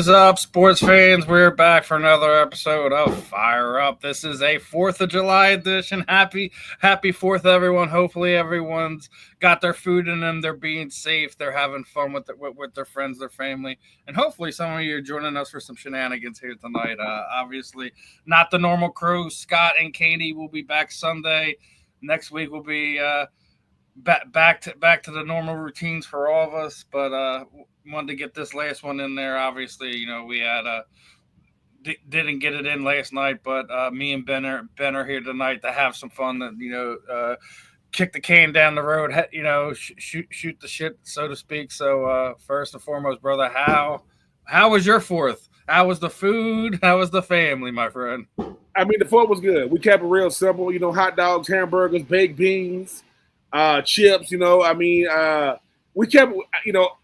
is up, sports fans? We're back for another episode of Fire Up. This is a 4th of July edition. Happy 4th, everyone. Hopefully, everyone's got their food in them. They're being safe. They're having fun with their friends, their family. And hopefully, some of you are joining us for some shenanigans here tonight. Obviously, not the normal crew. Scott and Katie will be back Sunday. Next week will be back to the normal routines for all of us. But wanted to get this last one in there. Obviously, we had didn't get it in last night, but me and Ben are here tonight to have some fun. That kick the can down the road. Shoot the shit, so to speak. So first and foremost, brother, how was your 4th? How was the food? How was the family, my friend? I mean, the 4th was good. We kept it real simple. Hot dogs, hamburgers, baked beans, chips. We kept.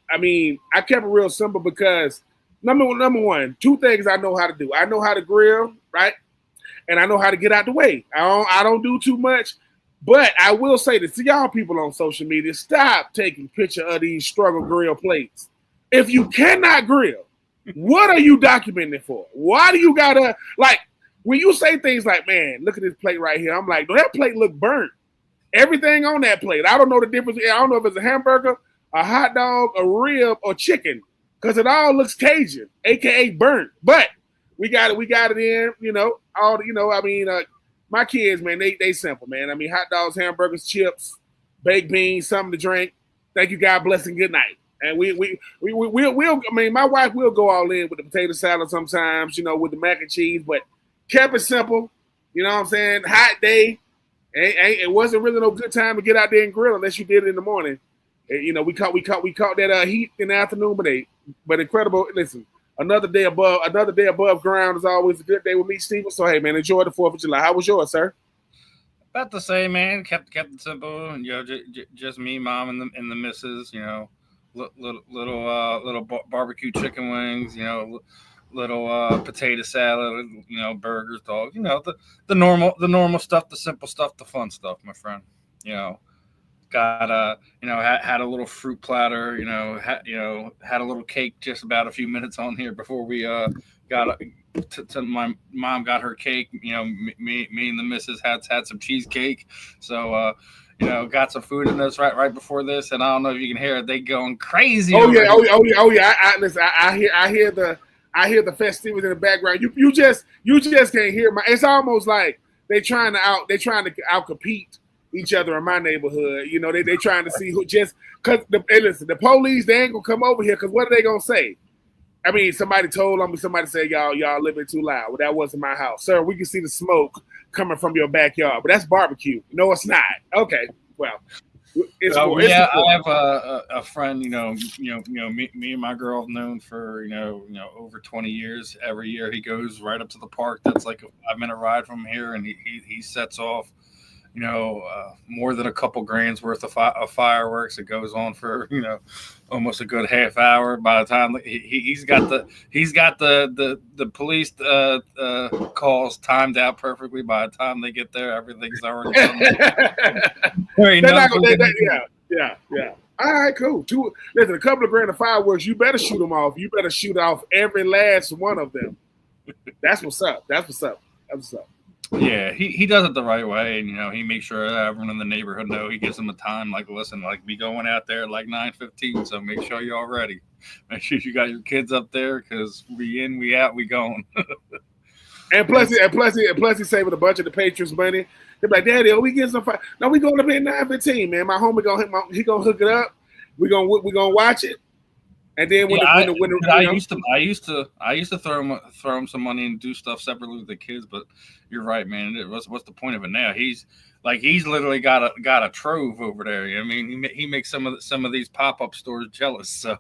I kept it real simple because number one, 2 things I know how to do. I know how to grill, right? And I know how to get out the way. I don't do too much, but I will say this to y'all people on social media: stop taking picture of these struggle grill plates. If you cannot grill, what are you documenting for? Why do you gotta when you say things like, "Man, look at this plate right here"? I'm like, "No, that plate look burnt. Everything on that plate. I don't know the difference. I don't know if it's a hamburger, a hot dog, a rib, or chicken, because it all looks Cajun, aka burnt. But we got it in. My kids, man, they simple, man. I mean, hot dogs, hamburgers, chips, baked beans, something to drink. Thank you, God bless, and good night. And we'll. I mean, my wife will go all in with the potato salad sometimes, with the mac and cheese, but kept it simple. You know what I'm saying? Hot day. It wasn't really no good time to get out there and grill unless you did it in the morning. We caught that heat in the afternoon, but incredible. Listen, another day above ground is always a good day with me, Steven. So hey, man, enjoy the 4th of July. How was yours, sir? About the same, man. Kept it simple, and just me, mom, and the missus. Little barbecue chicken wings. Little potato salad, burgers, dogs, the normal stuff, the simple stuff, the fun stuff, my friend. Got had a little fruit platter, had a little cake just about a few minutes on here before we got to my mom got her cake. Me and the missus had some cheesecake, so got some food in this right before this, and I don't know if you can hear it, they going crazy. Oh yeah. Listen, I hear the festivities in the background. You just can't hear it's almost like they're trying to outcompete each other in my neighborhood. They trying to see who just because the police, they ain't gonna come over here because what are they gonna say? I mean, somebody said y'all living too loud. Well, that wasn't my house. Sir, we can see the smoke coming from your backyard, but that's barbecue. No, it's not. Okay. Well, I have a friend, me and my girl have known for over 20 years. Every year he goes right up to the park. That's like a 5-minute ride from here, and he sets off more than a couple grand's worth of fireworks. It goes on for almost a good half hour. By the time he's got the police calls timed out perfectly. By the time they get there, everything's already done. Yeah. All right, cool. Listen, a couple of grand of fireworks. You better shoot them off. You better shoot off every last one of them. That's what's up. Yeah, he does it the right way, and he makes sure that everyone in the neighborhood know. He gives them a time, listen, be going out there at 9:15, so make sure you're all ready. Make sure you got your kids up there because we in, we out, we going. and plus he's saving a bunch of the Patriots money. They're like, Daddy, we getting some fire? No, we going to pay 9:15, man. My homie gonna hook it up. We gonna watch it. And then I used to throw him some money and do stuff separately with the kids, but you're right, man. What's the point of it now? He's literally got a trove over there. I mean, he makes some of these pop-up stores jealous. So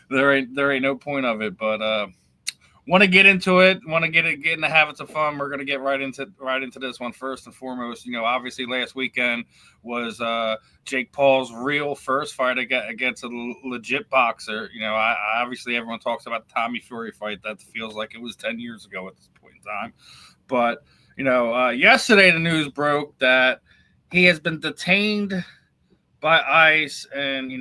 there ain't no point of it. But want to get into it. Want to get in the habits of fun. We're gonna get right into this one first and foremost. Obviously last weekend was Jake Paul's real first fight against a legit boxer. Obviously everyone talks about the Tommy Fury fight. That feels like it was 10 years ago at this point in time. But yesterday the news broke that he has been detained by ICE, and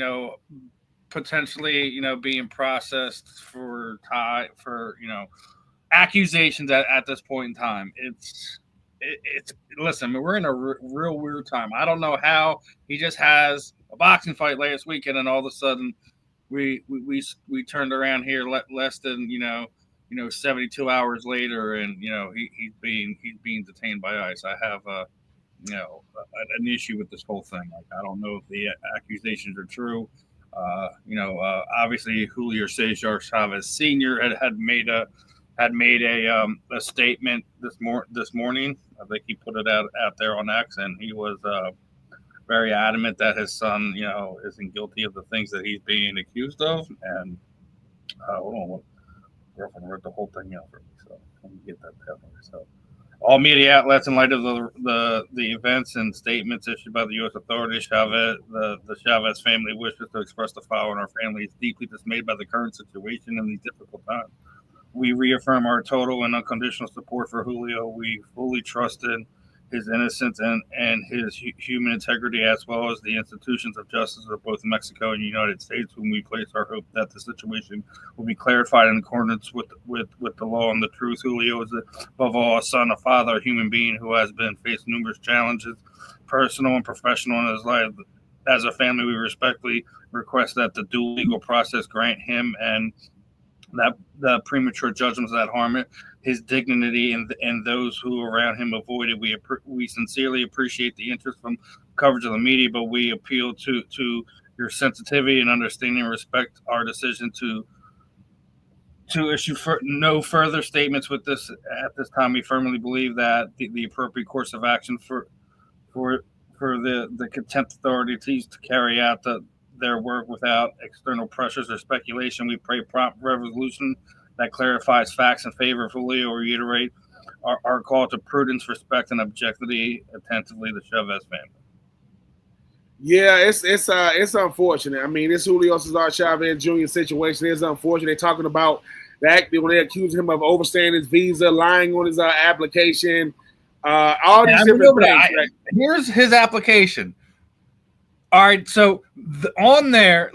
potentially, being processed for accusations at this point in time. It's listen, we're in a real weird time. I don't know how he just has a boxing fight last weekend, and all of a sudden we turned around here less than 72 hours later, and he's being detained by ICE. I have an issue with this whole thing. Like, I don't know if the accusations are true. Obviously Julio Cesar Chavez Sr. had made a statement this morning. I think he put it out there on X, and he was very adamant that his son, isn't guilty of the things that he's being accused of. And hold on, my girlfriend wrote the whole thing out for me, so let me get that down there. So, all media outlets, in light of the events and statements issued by the U.S. authorities, the Chavez family wishes to express the following: our family is deeply dismayed by the current situation in these difficult times. We reaffirm our total and unconditional support for Julio. We fully trust in his innocence and his human integrity, as well as the institutions of justice of both Mexico and the United States, whom we place our hope that the situation will be clarified in accordance with the law and the truth. Julio is, above all, a son, a father, a human being who has been faced numerous challenges, personal and professional, in his life. As a family, we respectfully request that the due legal process grant him and that the premature judgments that harm it, his dignity, and those who around him avoid it. We sincerely appreciate the interest from coverage of the media, but we appeal to your sensitivity and understanding and respect our decision to issue no further statements with this at this time. We firmly believe that the appropriate course of action for the contempt authorities to carry out their work without external pressures or speculation. We pray prompt resolution that clarifies facts in favor of Julio. Reiterate our call to prudence, respect, and objectivity. Attentively, the Chavez family. Yeah, it's unfortunate. I mean, this Julio Cesar Chavez Jr. situation is unfortunate. They're talking about that when they accuse him of overstaying his visa, lying on his application, all these different things. Here's his application. All right, so on there,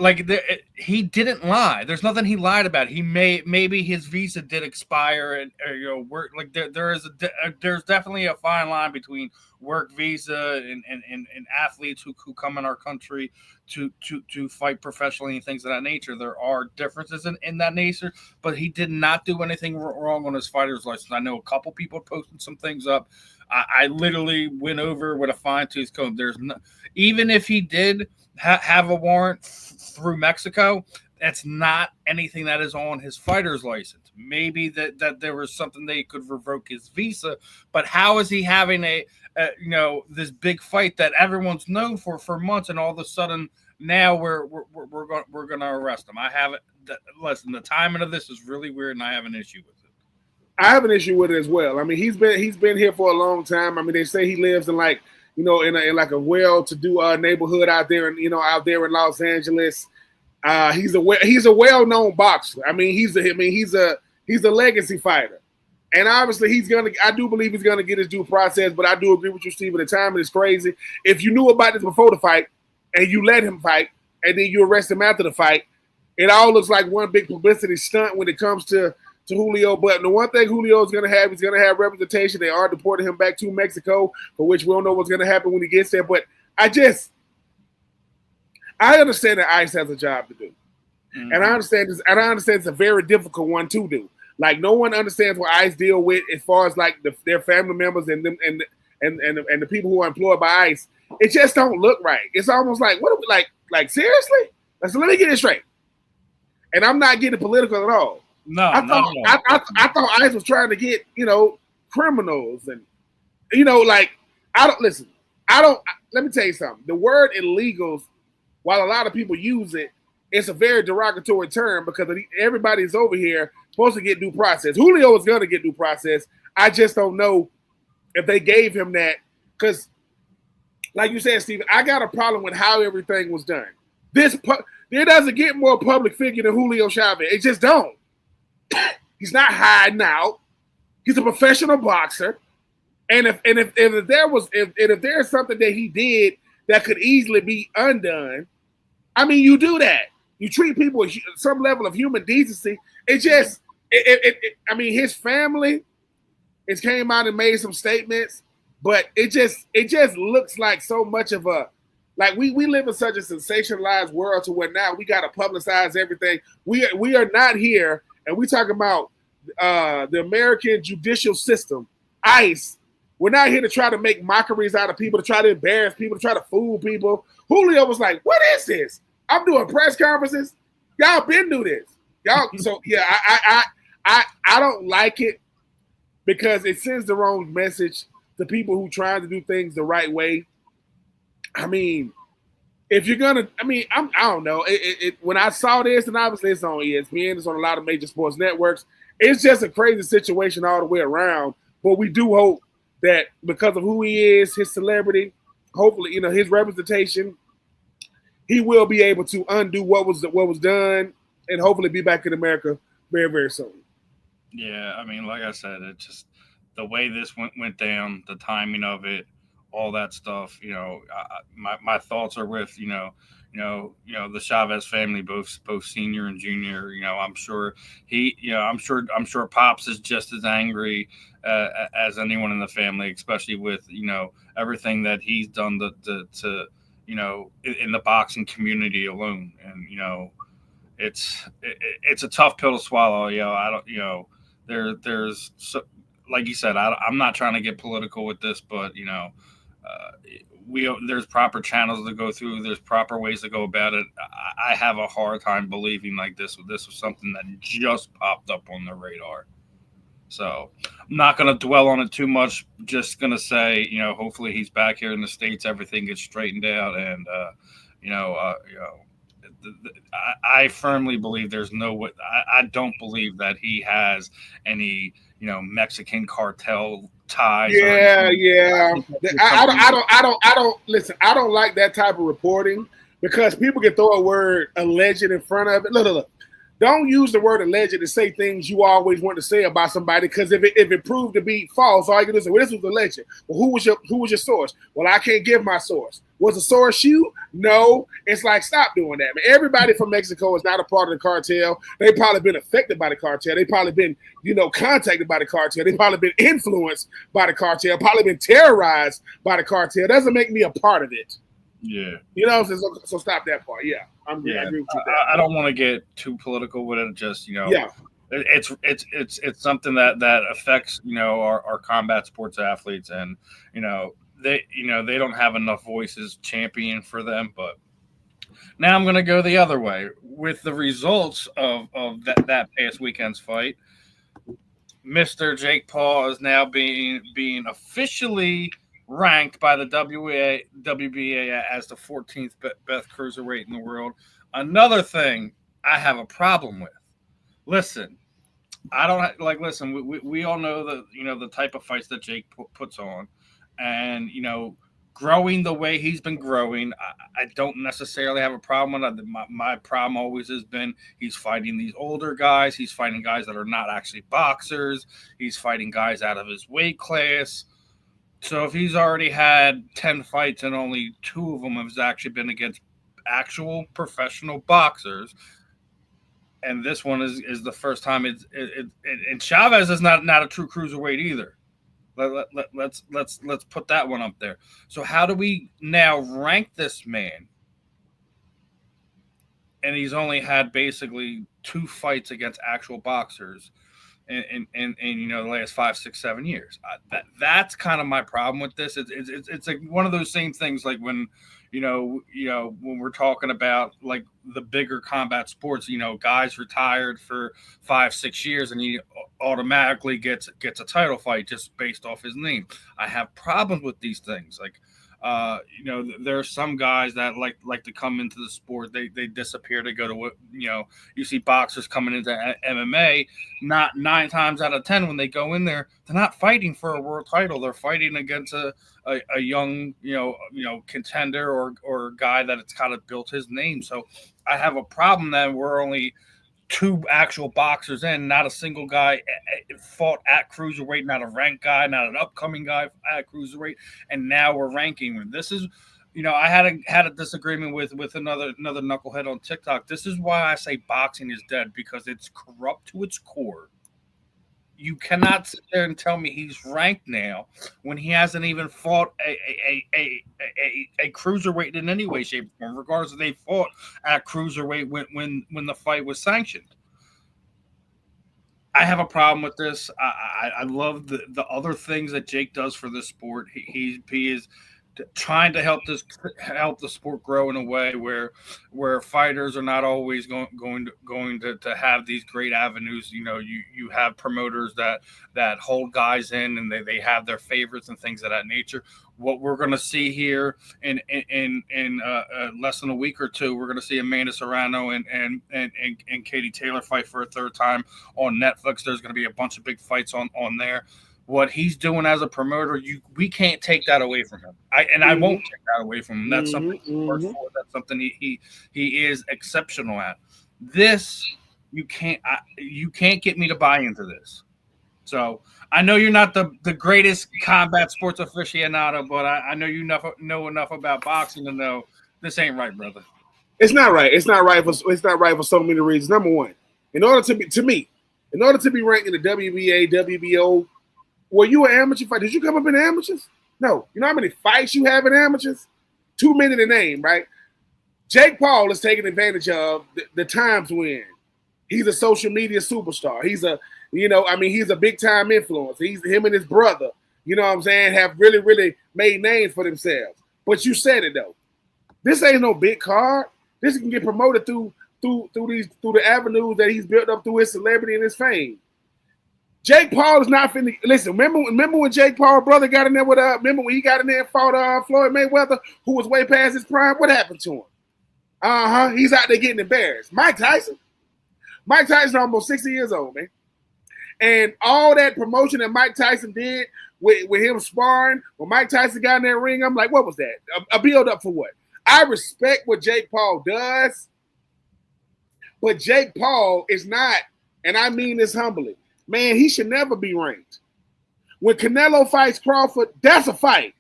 he didn't lie. There's nothing he lied about. Maybe his visa did expire, and work. Like there's definitely a fine line between work visa and athletes who come in our country to fight professionally and things of that nature. There are differences in that nature, but he did not do anything wrong on his fighter's license. I know a couple people posted some things up. I literally went over with a fine-tooth comb. There's no, even if he did have a warrant through Mexico, that's not anything that is on his fighter's license. Maybe that there was something they could revoke his visa, but how is he having this big fight that everyone's known for months, and all of a sudden now we're going to arrest him? I have it. Listen, the timing of this is really weird, and I have an issue with it. I have an issue with it as well. I mean, he's been here for a long time. I mean, they say he lives in in a well-to-do neighborhood out there in Los Angeles. He's a well-known boxer. I mean, he's a legacy fighter, and obviously I do believe he's gonna get his due process. But I do agree with you, Steven. The timing is crazy. If you knew about this before the fight and you let him fight, and then you arrest him after the fight, it all looks like one big publicity stunt when it comes to Julio. But the one thing Julio is going to have, he's going to have representation. They are deporting him back to Mexico, for which we don't know what's going to happen when he gets there. But I understand that ICE has a job to do. Mm-hmm. And I understand it's a very difficult one to do. Like, no one understands what ICE deal with as far as their family members and them and the people who are employed by ICE. It just don't look right. It's almost like, what are we like seriously? So let me get it straight. And I'm not getting political at all. No, I thought ICE was trying to get, criminals and, let me tell you something. The word illegals, while a lot of people use it, it's a very derogatory term because everybody's over here supposed to get due process. Julio is going to get due process. I just don't know if they gave him that because, like you said, Steven, I got a problem with how everything was done. There doesn't get more public figure than Julio Chavez. It just don't. He's not hiding out. He's a professional boxer, and if there's something that he did that could easily be undone, I mean, you do that. You treat people with some level of human decency. I mean, his family has came out and made some statements, but it just looks like so much of a, like we live in such a sensationalized world to where now we got to publicize everything. We are not here, and we talk about the American judicial system, ICE. We're not here to try to make mockeries out of people, to try to embarrass people, to try to fool people. Julio was like, "What is this? I'm doing press conferences. Y'all been do this, y'all." So yeah, I don't like it because it sends the wrong message to people who trying to do things the right way. I mean, if you're gonna, I don't know. When I saw this, and obviously it's on ESPN, it's on a lot of major sports networks. It's just a crazy situation all the way around. But we do hope that because of who he is, his celebrity, hopefully, his representation, he will be able to undo what was done, and hopefully be back in America very, very soon. Yeah, I mean, like I said, it just the way this went down, the timing of it, all that stuff. My thoughts are with the Chavez family, both senior and junior. I'm sure I'm sure Pops is just as angry as anyone in the family, especially with everything that he's done to in the boxing community alone, and it's a tough pill to swallow. I don't there's like you said, I'm not trying to get political with this, but there's proper channels to go through. There's proper ways to go about it. I have a hard time believing like this was something that just popped up on the radar. So I'm not going to dwell on it too much. Just going to say, hopefully he's back here in the States. Everything gets straightened out, and I firmly believe there's no way. I don't believe that he has any Mexican cartel ties. Yeah. I don't listen. I don't like that type of reporting because people can throw a word alleged in front of it. Look. Don't use the word alleged to say things you always want to say about somebody, because if it proved to be false, all you can do is say, "Well, this was alleged." Well, who was your source? Well, I can't give my source. Was the source you? No. It's like, stop doing that, man. Everybody from Mexico is not a part of the cartel. They probably been affected by the cartel. They probably been, contacted by the cartel. They probably been influenced by the cartel. Probably been terrorized by the cartel. Doesn't make me a part of it. Yeah. So stop that part. Yeah. I agree with that. I don't want to get too political with it. Just it's something that affects our combat sports athletes, and they don't have enough voices champion for them. But now I'm going to go the other way with the results of that past weekend's fight. Mr. Jake Paul is now being officially ranked by the WBA as the 14th best cruiserweight in the world. Another thing I have a problem with. Listen, I don't like. Listen, we all know that the type of fights that Jake puts on, and growing the way he's been growing, I don't necessarily have a problem with it. My problem always has been he's fighting these older guys. He's fighting guys that are not actually boxers. He's fighting guys out of his weight class. So if he's already had 10 fights and only 2 of them have actually been against actual professional boxers, and this one is the first time and Chavez is not a true cruiserweight either. Let's put that one up there. So how do we now rank this man? And he's only had basically 2 fights against actual boxers in the last 5, 6, 7 years. That's kind of my problem with this. It's like one of those same things like when when we're talking about like the bigger combat sports, guys retired for 5, 6 years and he automatically gets a title fight just based off his name. I have problems with these things. Like there are some guys that like to come into the sport. They disappear to go to you see boxers coming into MMA. Not 9 times out of 10 when they go in there, they're not fighting for a world title. They're fighting against a young contender or a guy that it's kind of built his name. So I have a problem that we're only 2 actual boxers in, not a single guy fought at cruiserweight, not a ranked guy, not an upcoming guy at cruiserweight, and now we're ranking. This is I had a disagreement with another knucklehead on TikTok. This is why I say boxing is dead, because it's corrupt to its core. You cannot sit there and tell me he's ranked now when he hasn't even fought a cruiserweight in any way, shape, or form, regardless if they fought at cruiserweight when the fight was sanctioned. I have a problem with this. I love the other things that Jake does for this sport. He is trying to help the sport grow in a way where fighters are not always going to have these great avenues. You have promoters that hold guys in, and they have their favorites and things of that nature. What we're going to see here in less than a week or two, we're going to see Amanda Serrano and Katie Taylor fight for a third time on Netflix. There's going to be a bunch of big fights on there. What he's doing as a promoter, we can't take that away from him. I won't take that away from him. That's something he works for. That's something he is exceptional at. This you can't get me to buy into this. So I know you're not the greatest combat sports aficionado, but I know you know enough about boxing to know this ain't right, brother. It's not right. It's not right for so many reasons. Number one, in order to be ranked in the WBA, WBO. Were you an amateur fighter? Did you come up in amateurs? No. You know how many fights you have in amateurs? Too many to name, right? Jake Paul is taking advantage of the times when he's a social media superstar. He's a big time influencer. Him and his brother, you know what I'm saying, have really, really made names for themselves. But you said it though. This ain't no big card. This can get promoted through the avenues that he's built up through his celebrity and his fame. Jake Paul is not finna listen. Remember when Jake Paul's brother got in there with remember when he got in there and fought Floyd Mayweather, who was way past his prime? What happened to him? He's out there getting embarrassed. Mike Tyson almost 60 years old, man. And all that promotion that Mike Tyson did with him sparring, when Mike Tyson got in that ring, I'm like, what was that? A build up for what? I respect what Jake Paul does, but Jake Paul is not, and I mean this humbly, man, he should never be ranked. When Canelo fights Crawford, that's a fight.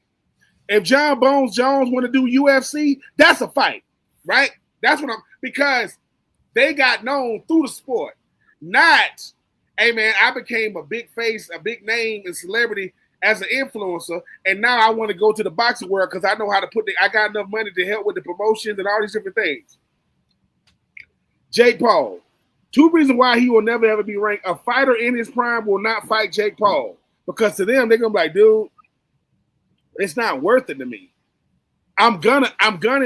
If John Bones Jones want to do UFC, that's a fight, right? That's what because they got known through the sport. Not, hey man, I became a big face, a big name and celebrity as an influencer, and now I want to go to the boxing world because I know how to I got enough money to help with the promotions and all these different things. Jake Paul. Two reasons why he will never ever be ranked. A fighter in his prime will not fight Jake Paul because to them they're gonna be like, dude, it's not worth it to me. I'm gonna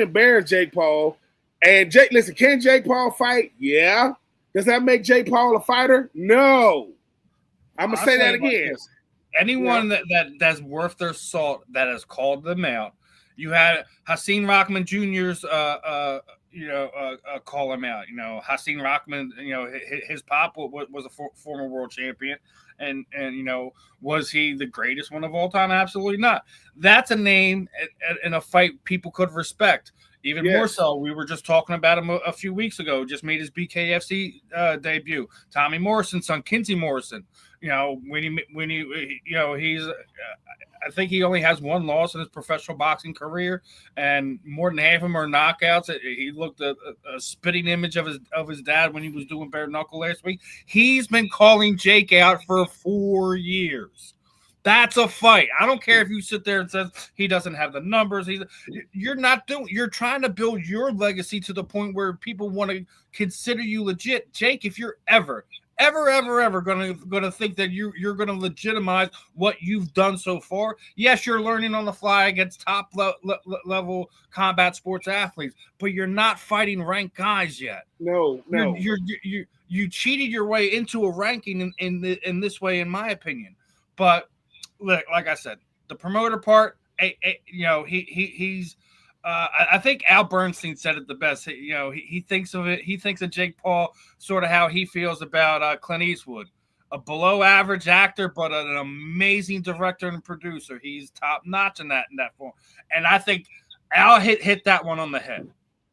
embarrass Jake Paul. And listen, can Jake Paul fight? Yeah. Does that make Jake Paul a fighter? No. I'm gonna say that again. Anyone that's worth their salt that has called them out. You had Hasim Rahman Jr.'s call him out. Hasim Rahman, his pop was a former world champion. And was he the greatest one of all time? Absolutely not. That's a name in a fight people could respect. Even more so, we were just talking about him a few weeks ago. Just made his BKFC debut. Tommy Morrison's son, Kinsey Morrison. He's. I think he only has one loss in his professional boxing career, and more than half of them are knockouts. He looked a spitting image of his dad when he was doing bare knuckle last week. He's been calling Jake out for 4 years. That's a fight. I don't care if you sit there and says he doesn't have the numbers. You're trying to build your legacy to the point where people want to consider you legit. Jake, if you're ever gonna think that you're gonna legitimize what you've done so far, yes, you're learning on the fly against top level combat sports athletes, but you're not fighting ranked guys yet. No. You cheated your way into a ranking in this way, in my opinion. But look, like I said, the promoter part, he's. I think Al Bernstein said it the best. He thinks of it. He thinks of Jake Paul sort of how he feels about Clint Eastwood, a below average actor, but an amazing director and producer. He's top notch in that form. And I think Al hit that one on the head.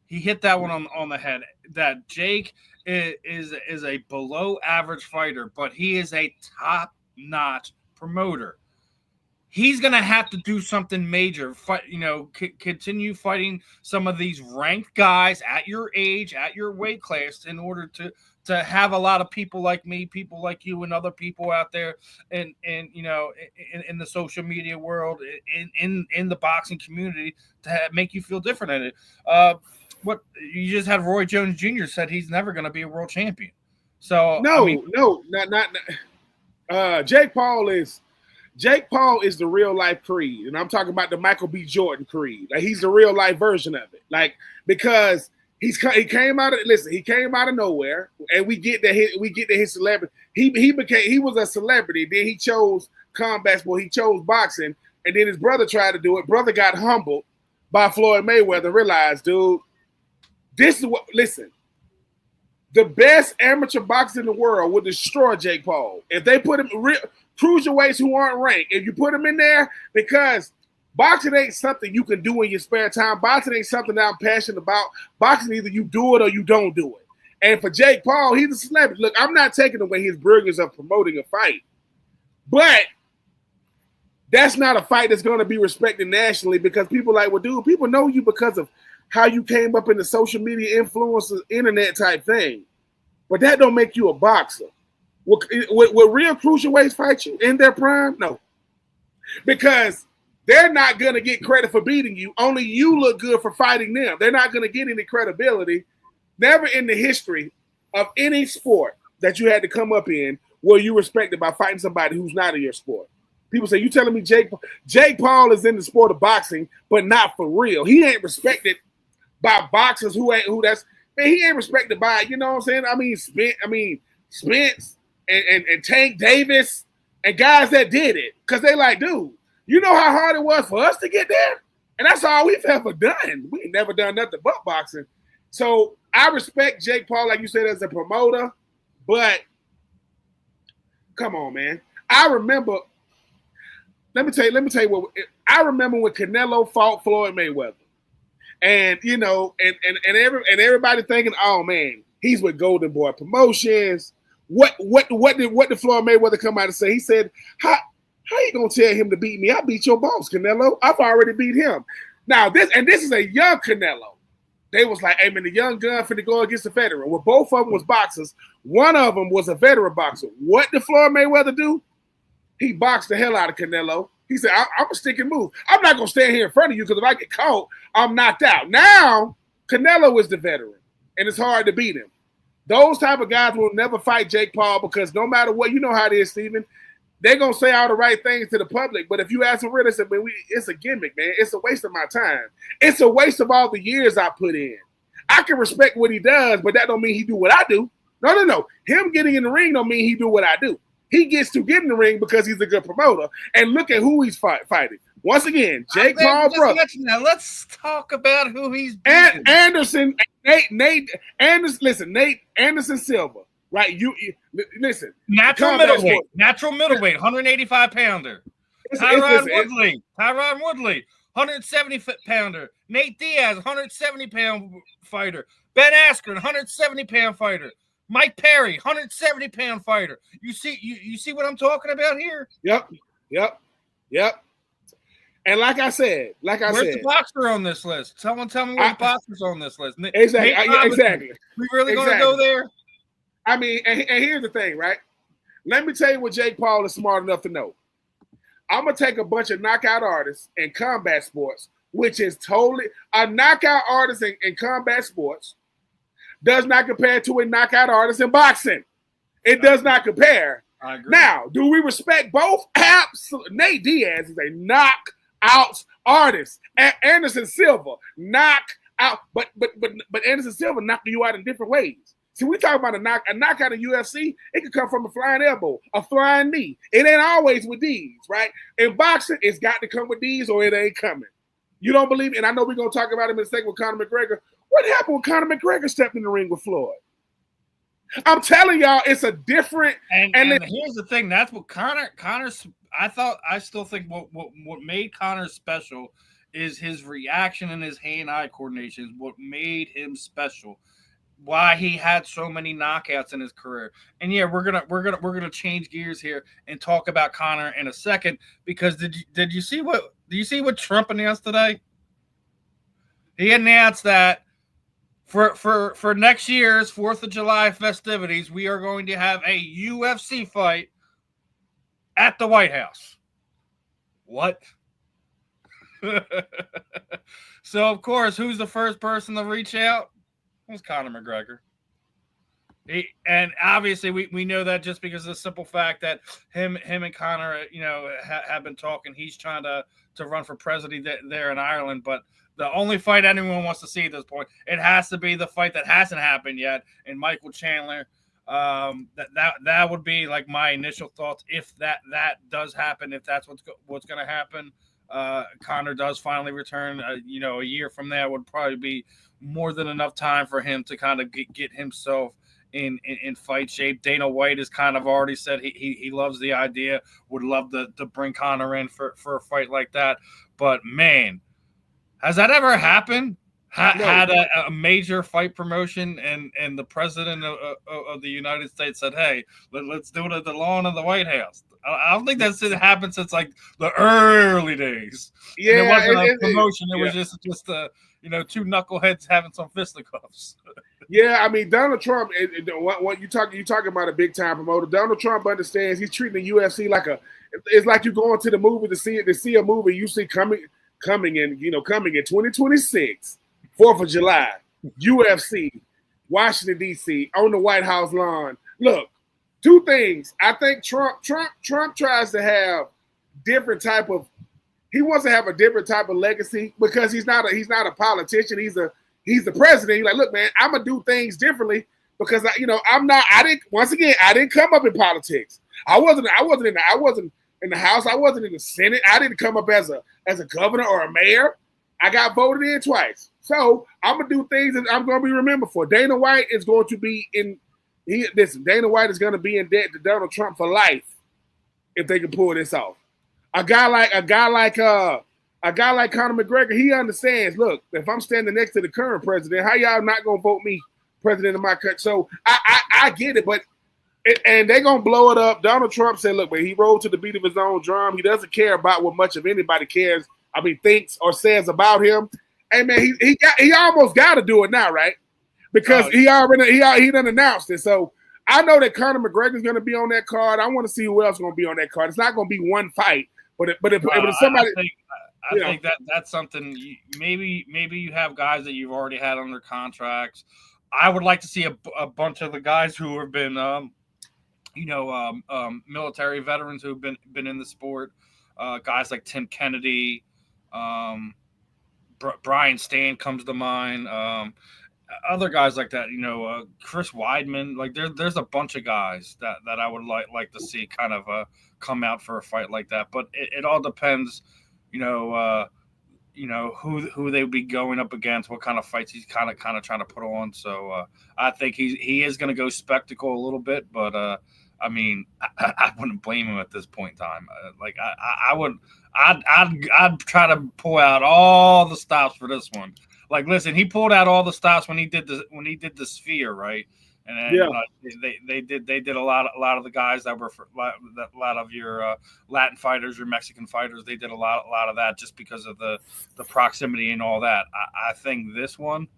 He hit that one on the head. That Jake is a below average fighter, but he is a top notch promoter. he's going to have to do something major, continue fighting some of these ranked guys at your age, at your weight class, in order to have a lot of people like me, people like you, and other people out there in the social media world, in the boxing community, to make you feel different in it. What you just had Roy Jones Jr. said he's never going to be a world champion. So not Jake Paul is the real life Creed, and I'm talking about the Michael B. Jordan Creed. Like, he's the real life version of it. Like, because he came out of nowhere, and we get that his celebrity. He was a celebrity. Then he chose combat sport. He chose boxing, and then his brother tried to do it. Brother got humbled by Floyd Mayweather. Realized, dude, this is what. Listen, the best amateur boxer in the world would destroy Jake Paul if they put him cruiserweights who aren't ranked. If you put him in there, because boxing ain't something you can do in your spare time. Boxing ain't something that I'm passionate about. Boxing, either you do it or you don't do it. And for Jake Paul, he's a celebrity. Look, I'm not taking away his brilliance of promoting a fight, but that's not a fight that's going to be respected nationally, because people like, well, dude, people know you because of how you came up in the social media influencers, internet type thing. But that don't make you a boxer. Will real cruiserweights fight you in their prime? No. Because they're not going to get credit for beating you. Only you look good for fighting them. They're not going to get any credibility. Never in the history of any sport that you had to come up in were you respected by fighting somebody who's not in your sport. People say, you telling me Jake Paul is in the sport of boxing, but not for real. He ain't respected by boxers he ain't respected by, you know what I'm saying? Spence and Tank Davis and guys that did it. Because they like, dude, you know how hard it was for us to get there? And that's all we've ever done. We ain't never done nothing but boxing. So I respect Jake Paul, like you said, as a promoter, but come on, man. I remember when Canelo fought Floyd Mayweather. And everybody thinking, oh man, he's with Golden Boy Promotions. What did Floyd Mayweather come out and say? He said, how you gonna tell him to beat me? I beat your boss, Canelo. I've already beat him. Now this is a young Canelo. They was like, hey man, the young gun finna go against the veteran. Well, both of them was boxers. One of them was a veteran boxer. What did Floyd Mayweather do? He boxed the hell out of Canelo. He said, I'm a stick and move. I'm not going to stand here in front of you, because if I get caught, I'm knocked out. Now, Canelo is the veteran, and it's hard to beat him. Those type of guys will never fight Jake Paul, because no matter what, you know how it is, Steven, they're going to say all the right things to the public. But if you ask them real, they say, man, it's a gimmick, man. It's a waste of my time. It's a waste of all the years I put in. I can respect what he does, but that don't mean he do what I do. No. Him getting in the ring don't mean he do what I do. He gets to get in the ring because he's a good promoter. And look at who he's fighting. Once again, Jake Paul, brother. Now let's talk about who he's beating. Nate Anderson Silva. Right? You listen. Natural middleweight, 185 pounder. Tyron Woodley, 170 pounder. Nate Diaz, 170 pound fighter. Ben Askren, 170 pound fighter. Mike Perry, 170 pound fighter. You see what I'm talking about here? Yep. And like I said, where's the boxer on this list? Someone tell me where's the boxer's on this list. Exactly. We really going to go there? I mean, and here's the thing, right? Let me tell you what Jake Paul is smart enough to know. I'm going to take a bunch of knockout artists in combat sports, which is totally a knockout artist in combat sports does not compare to a knockout artist in boxing. It does not compare. I agree. Now, do we respect both? Absolutely. Nate Diaz is a knockout artist. Anderson Silva knock out, but Anderson Silva knocked you out in different ways. See, we talk about a knockout in UFC. It could come from a flying elbow, a flying knee. It ain't always with these, right? In boxing, it's got to come with these, or it ain't coming. You don't believe me? And I know we're gonna talk about him in a second with Conor McGregor. What happened when Conor McGregor stepped in the ring with Floyd? I'm telling y'all, it's a different. And here's the thing: that's what Conor's. I still think what made Conor special is his reaction and his hand-eye coordination. Is what made him special. why he had so many knockouts in his career. And yeah, we're gonna change gears here and talk about Conor in a second, because did you see what Trump announced today? He announced that for next year's 4th of July festivities, we are going to have a UFC fight at the White House. What? So of course, who's the first person to reach out? It was Conor McGregor. And obviously we know that just because of the simple fact that him and Conor, have been talking. He's trying to run for president there in Ireland, but the only fight anyone wants to see at this point, it has to be the fight that hasn't happened yet, and Michael Chandler. That would be like my initial thoughts if that does happen. If that's what's going to happen, Conor does finally return. A year from there would probably be more than enough time for him to kind of get himself in fight shape. Dana White has kind of already said he loves the idea, would love to bring Conor in for a fight like that. But man, has that ever happened? Had a major fight promotion and the president of the United States said, "Hey, let's do it at the lawn of the White House." I don't think that's happened since like the early days. Yeah, and it wasn't a promotion; it was just two knuckleheads having some fisticuffs. Yeah, I mean Donald Trump. What you talking about a big time promoter? Donald Trump understands. He's treating the UFC like it's like you going to the movie to see a movie you see coming in 2026. 4th of July, UFC, Washington, D.C., on the White House lawn. Look, two things. I think Trump tries to have different type of – he wants to have a different type of legacy because he's not a politician. He's the president. He's like, look, man, I'm going to do things differently because, I didn't come up in politics. I wasn't in the House. I wasn't in the Senate. I didn't come up as a governor or a mayor. I got voted in twice. So I'm gonna do things that I'm gonna be remembered for. Dana White is going to be Dana White is gonna be in debt to Donald Trump for life if they can pull this off. A guy like Conor McGregor, he understands. Look, if I'm standing next to the current president, how y'all not gonna vote me president of my country? So I get it, but and they're gonna blow it up. Donald Trump said, "Look, man, he rolled to the beat of his own drum. He doesn't care about what much of anybody thinks or says about him." Hey man, he almost got to do it now, right? Because he done announced it. So I know that Conor McGregor is going to be on that card. I want to see who else is going to be on that card. It's not going to be one fight, but if somebody, I think that's something. Maybe you have guys that you've already had under contracts. I would like to see a bunch of the guys who have been, military veterans who've been in the sport. Guys like Tim Kennedy. Brian Stan comes to mind. Other guys like that, Chris Weidman. Like there's a bunch of guys that I would like to see kind of come out for a fight like that. But it all depends, who they would be going up against, what kind of fights he's kind of trying to put on. So I think he is going to go spectacle a little bit, but I wouldn't blame him at this point in time. I'd try to pull out all the stops for this one. Like, listen, he pulled out all the stops when he did the Sphere, right? And they did a lot of the guys that were a lot of your Latin fighters, your Mexican fighters. They did a lot of that just because of the proximity and all that. I think this one,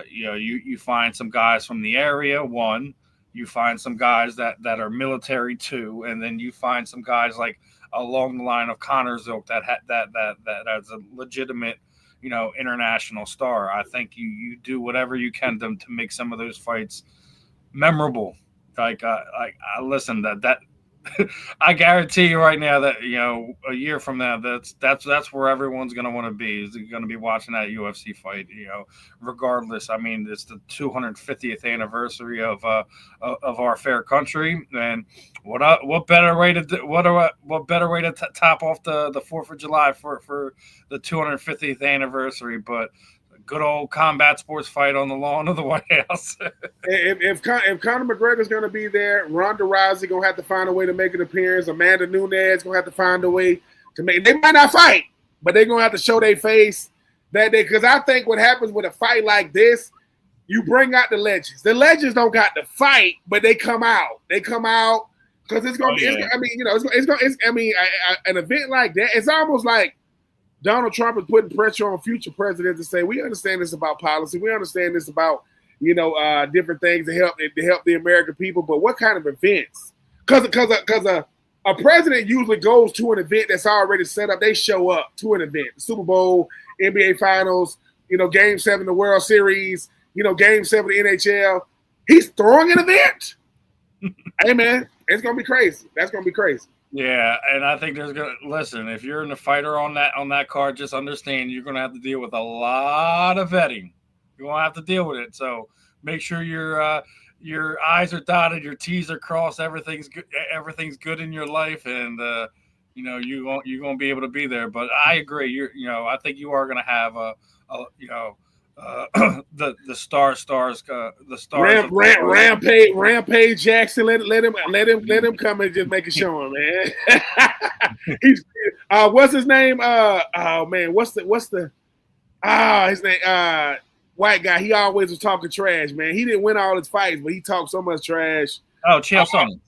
you find some guys from the area. One, you find some guys that are military too, and then you find some guys like along the line of Conor's ilk that has a legitimate, international star. I think you do whatever you can to make some of those fights memorable. Like listen, that I guarantee you right now that a year from now, that's where everyone's going to want to be. Is going to be watching that UFC fight. Regardless. I mean, it's the 250th anniversary of our fair country, and what better way to top off the 4th of July for the 250th anniversary, but good old combat sports fight on the lawn of the White House. if Conor McGregor's going to be there, Ronda Rousey going to have to find a way to make an appearance. Amanda Nunes going to have to find a way to make. They might not fight, but they're going to have to show their face that day. Because I think what happens with a fight like this, You bring out the legends. The legends don't got to fight, but they come out. They come out because it's gonna be. Yeah. An event like that. It's almost like Donald Trump is putting pressure on future presidents to say, we understand this about policy. We understand this about, different things to help the American people. But what kind of events? Because a president usually goes to an event that's already set up. They show up to an event, Super Bowl, NBA Finals, Game 7 of the World Series, Game 7 of the NHL. He's throwing an event. Hey, man, it's going to be crazy. That's going to be crazy. Yeah, and I think listen, if you're in a fighter on that card, just understand you're gonna have to deal with a lot of vetting. You're gonna have to deal with it. So make sure your I's are dotted, your T's are crossed, everything's good in your life, and you're gonna be able to be there. But I agree, I think you are gonna have the stars. Rampage Jackson. Let him come and just make a show, man. He's what's his name? What's the his name? White guy. He always was talking trash, man. He didn't win all his fights, but he talked so much trash. Oh, Chael Sonnen.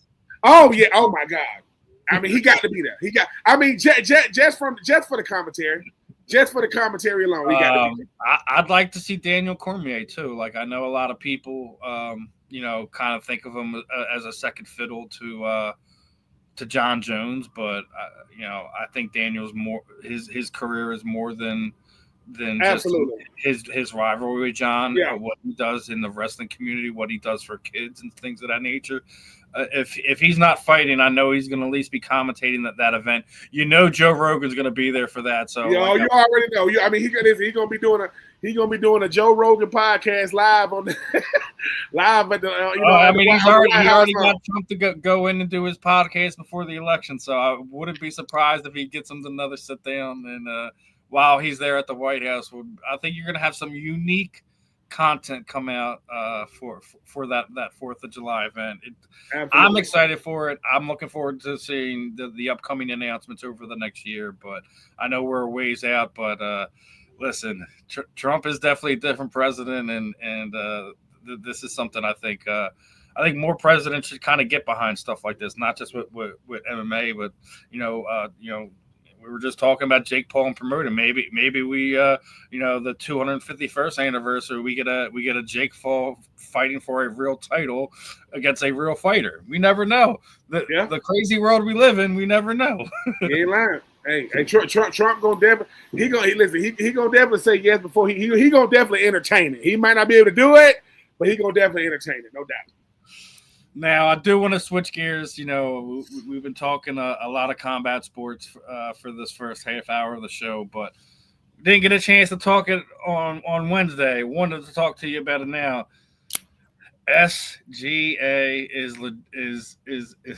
Oh yeah. Oh my God. I mean, he got to be there. Just for the commentary. Just for the commentary alone, we got to be there. I'd like to see Daniel Cormier too. Like, I know a lot of people, kind of think of him as a second fiddle to John Jones, but I think Daniel's more. His career is more than absolutely just his rivalry with John. Yeah. What he does in the wrestling community, what he does for kids and things of that nature. If he's not fighting, I know he's going to at least be commentating that event. Joe Rogan's going to be there for that. So you already know. He's going to be doing a Joe Rogan podcast live on live at the. He's already got Trump to go in and do his podcast before the election. So I wouldn't be surprised if he gets him another sit down and while he's there at the White House. I think you're going to have some unique content come out for that 4th of July event. I'm excited for it. I'm looking forward to seeing the upcoming announcements over the next year, but I know we're a ways out. But listen, Trump is definitely a different president, and this is something I think more presidents should kind of get behind stuff like this, not just with MMA, but we were just talking about Jake Paul and promoting. Maybe we the 251st anniversary, we get a Jake Paul fighting for a real title against a real fighter. We never know. The crazy world we live in, we never know. He ain't lying. Hey, Trump gonna definitely he gonna definitely say yes before he gonna definitely entertain it. He might not be able to do it, but he gonna definitely entertain it, no doubt. Now, I do want to switch gears. We've been talking a lot of combat sports for this first half hour of the show, but didn't get a chance to talk it on Wednesday. Wanted to talk to you about it now. SGA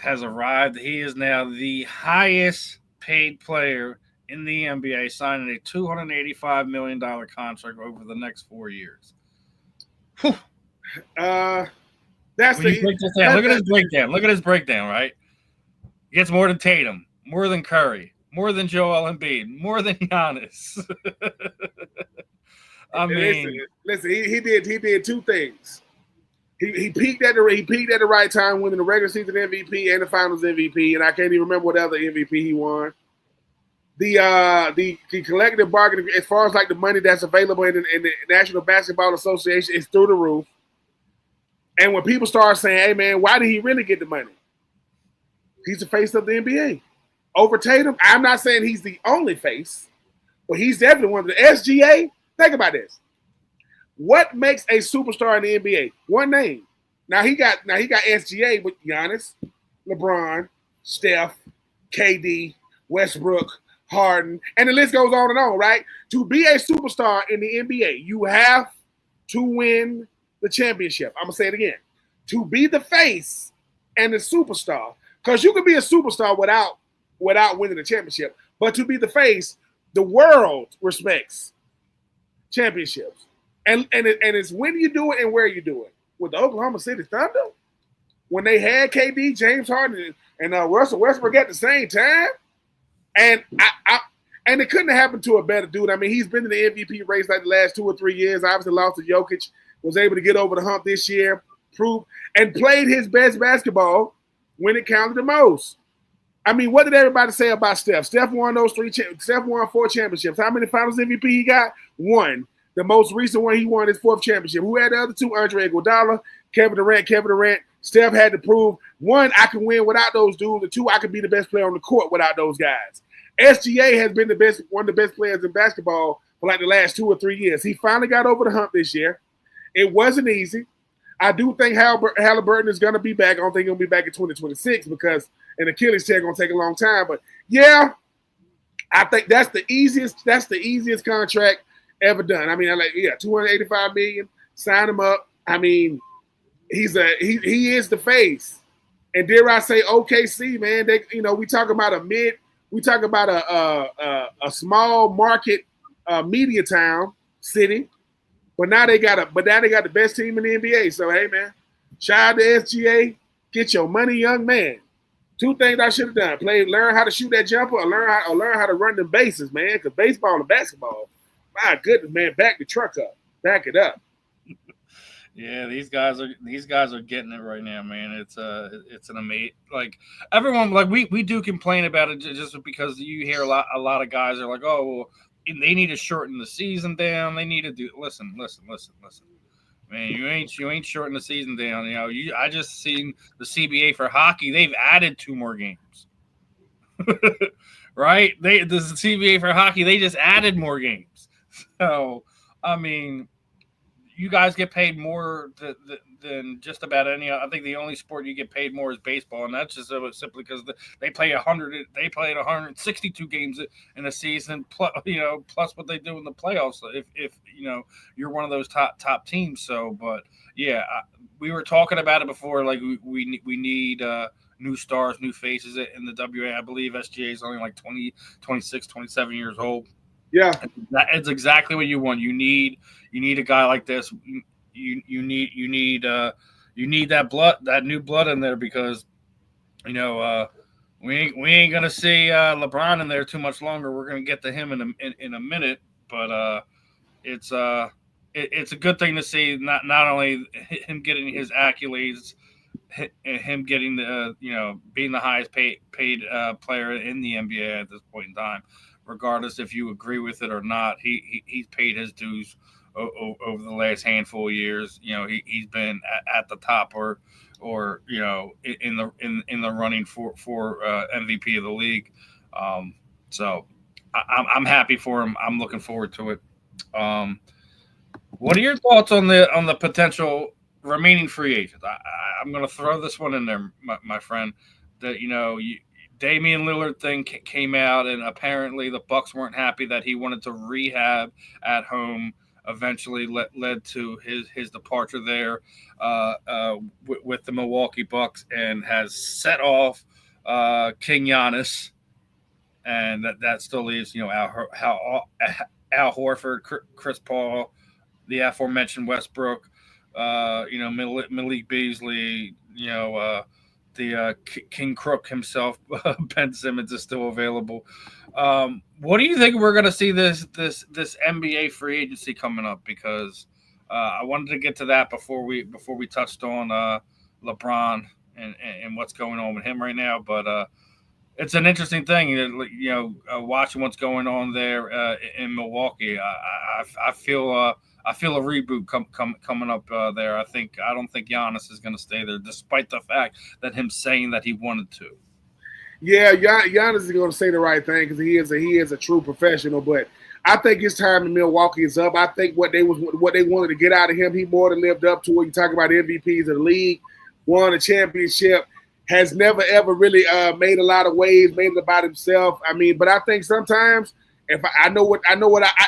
has arrived. He is now the highest paid player in the NBA, signing a $285 million contract over the next 4 years. Whew. Look at his breakdown. Look at his breakdown, right? He gets more than Tatum, more than Curry, more than Joel Embiid, more than Giannis. Listen. He did two things. He peaked at the right time, winning the regular season MVP and the Finals MVP, and I can't even remember what other MVP he won. The collective bargaining, as far as like the money that's available in the National Basketball Association, is through the roof. And when people start saying, hey, man, why did he really get the money? He's the face of the NBA. Over Tatum, I'm not saying he's the only face, but he's definitely one of the SGA. Think about this. What makes a superstar in the NBA? One name. Now he got SGA with Giannis, LeBron, Steph, KD, Westbrook, Harden, and the list goes on, right? To be a superstar in the NBA, you have to win the championship. I'm gonna say it again. To be the face and the superstar, because you can be a superstar without winning the championship, but to be the face, the world respects championships, and it's when you do it and where you do it. With the Oklahoma City Thunder, when they had KD, James Harden, and Russell Westbrook at the same time, and and it couldn't have happened to a better dude. I mean, he's been in the MVP race like the last 2 or 3 years. Obviously lost to Jokic was able to get over the hump this year, prove, and played his best basketball when it counted the most. I mean, what did everybody say about Steph? Steph won Steph won 4 championships. How many Finals MVP he got? 1. The most recent one, he won his 4th championship. Who had the other 2? Andre Iguodala, Kevin Durant. Steph had to prove, 1, I can win without those dudes, and 2, I can be the best player on the court without those guys. SGA has been one of the best players in basketball for like the last 2 or 3 years. He finally got over the hump this year. It wasn't easy. I do think Halliburton is going to be back. I don't think he'll be back in 2026 because an Achilles tear going to take a long time. But yeah, I think that's the easiest contract ever done. I mean, $285 million. Sign him up. I mean, he is the face. And dare I say, OKC, man, we talk about a small market media town city. But now they got the best team in the NBA. So hey, man, shout out to SGA. Get your money, young man. 2 things I should have done: learn how to shoot that jumper, or learn how to run them bases, man. Because baseball and basketball, my goodness, man, back the truck up, back it up. Yeah, these guys are getting it right now, man. It's an amazing, like, everyone, like, we do complain about it just because you hear a lot of guys are like, oh, well, they need to shorten the season down. They need to do listen. Man, you ain't shorten the season down. I just seen the CBA for hockey. They've added 2 more games. Right? The CBA for hockey, they just added more games. So, I mean, you guys get paid more than just about any. I think the only sport you get paid more is baseball, and that's just simply because they played 162 games in a season, plus what they do in the playoffs. If you're one of those top teams. So, but yeah, we were talking about it before. Like we need new stars, new faces in the WA. I believe SGA is only like 20, 26, 27 years old. Yeah, it's exactly what you want. You need a guy like this. You need that blood, that new blood in there, because we ain't gonna see LeBron in there too much longer. We're gonna get to him in a minute, but it's a good thing to see. Not only him getting his accolades, him getting being the highest paid player in the NBA at this point in time. Regardless if you agree with it or not, he's paid his dues over the last handful of years. He's been at the top or in the running for MVP of the league. So I'm happy for him. I'm looking forward to it. What are your thoughts on the potential remaining free agents? I'm going to throw this one in there, my friend. That Damian Lillard thing came out, and apparently the Bucks weren't happy that he wanted to rehab at home. Eventually led to his departure there with the Milwaukee Bucks, and has set off King Giannis, and that still leaves Al Horford, Chris Paul, the aforementioned Westbrook, Malik Beasley, the King Crook himself, Ben Simmons, is still available. What do you think we're going to see this NBA free agency coming up? Because I wanted to get to that before we touched on LeBron and what's going on with him right now. But it's an interesting thing, watching what's going on there in Milwaukee. I feel a reboot coming up there. I don't think Giannis is going to stay there, despite the fact that him saying that he wanted to. Yeah, Giannis is going to say the right thing because he is a true professional. But I think his time in Milwaukee is up. I think what they wanted to get out of him, he more than lived up to. When you talk about MVPs of the league, won a championship, has never ever really made a lot of waves, made it about himself. I mean, but I think sometimes, if I know what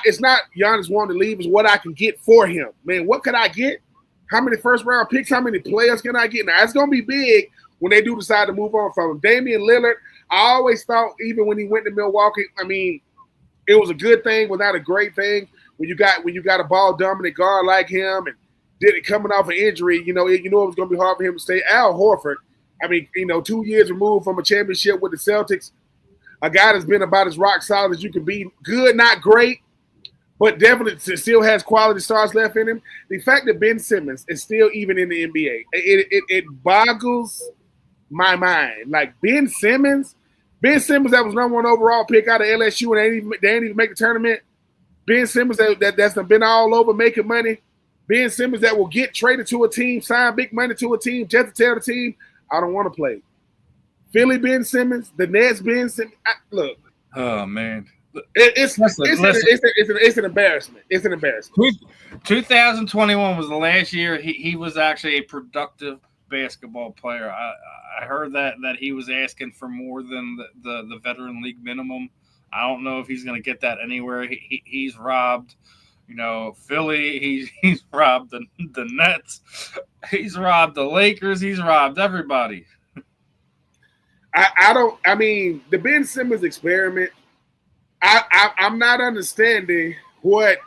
it's not Giannis wanting to leave, is what I can get for him. Man, what could I get? How many first round picks? How many players can I get? Now it's gonna be big when they do decide to move on from him. Damian Lillard, I always thought, even when he went to Milwaukee, I mean, it was a good thing, but not a great thing. When you got a ball dominant guard like him and did it coming off an injury, it was gonna be hard for him to stay. Al Horford, I mean, 2 years removed from a championship with the Celtics. A guy that's been about as rock solid as you can be. Good, not great, but definitely still has quality stars left in him. The fact that Ben Simmons is still even in the NBA, it boggles my mind. Like Ben Simmons that was number 1 overall pick out of LSU and they didn't even make the tournament. Ben Simmons that's been all over making money. Ben Simmons that will get traded to a team, sign big money to a team, just to tell the team, I don't want to play. Philly Ben Simmons, the Nets Ben Simmons. Look. Oh, man. It's an embarrassment. It's an embarrassment. 2021 was the last year he was actually a productive basketball player. I heard that he was asking for more than the veteran league minimum. I don't know if he's going to get that anywhere. He's robbed, Philly. He's robbed the Nets. He's robbed the Lakers. He's robbed everybody. The Ben Simmons experiment. I'm not understanding what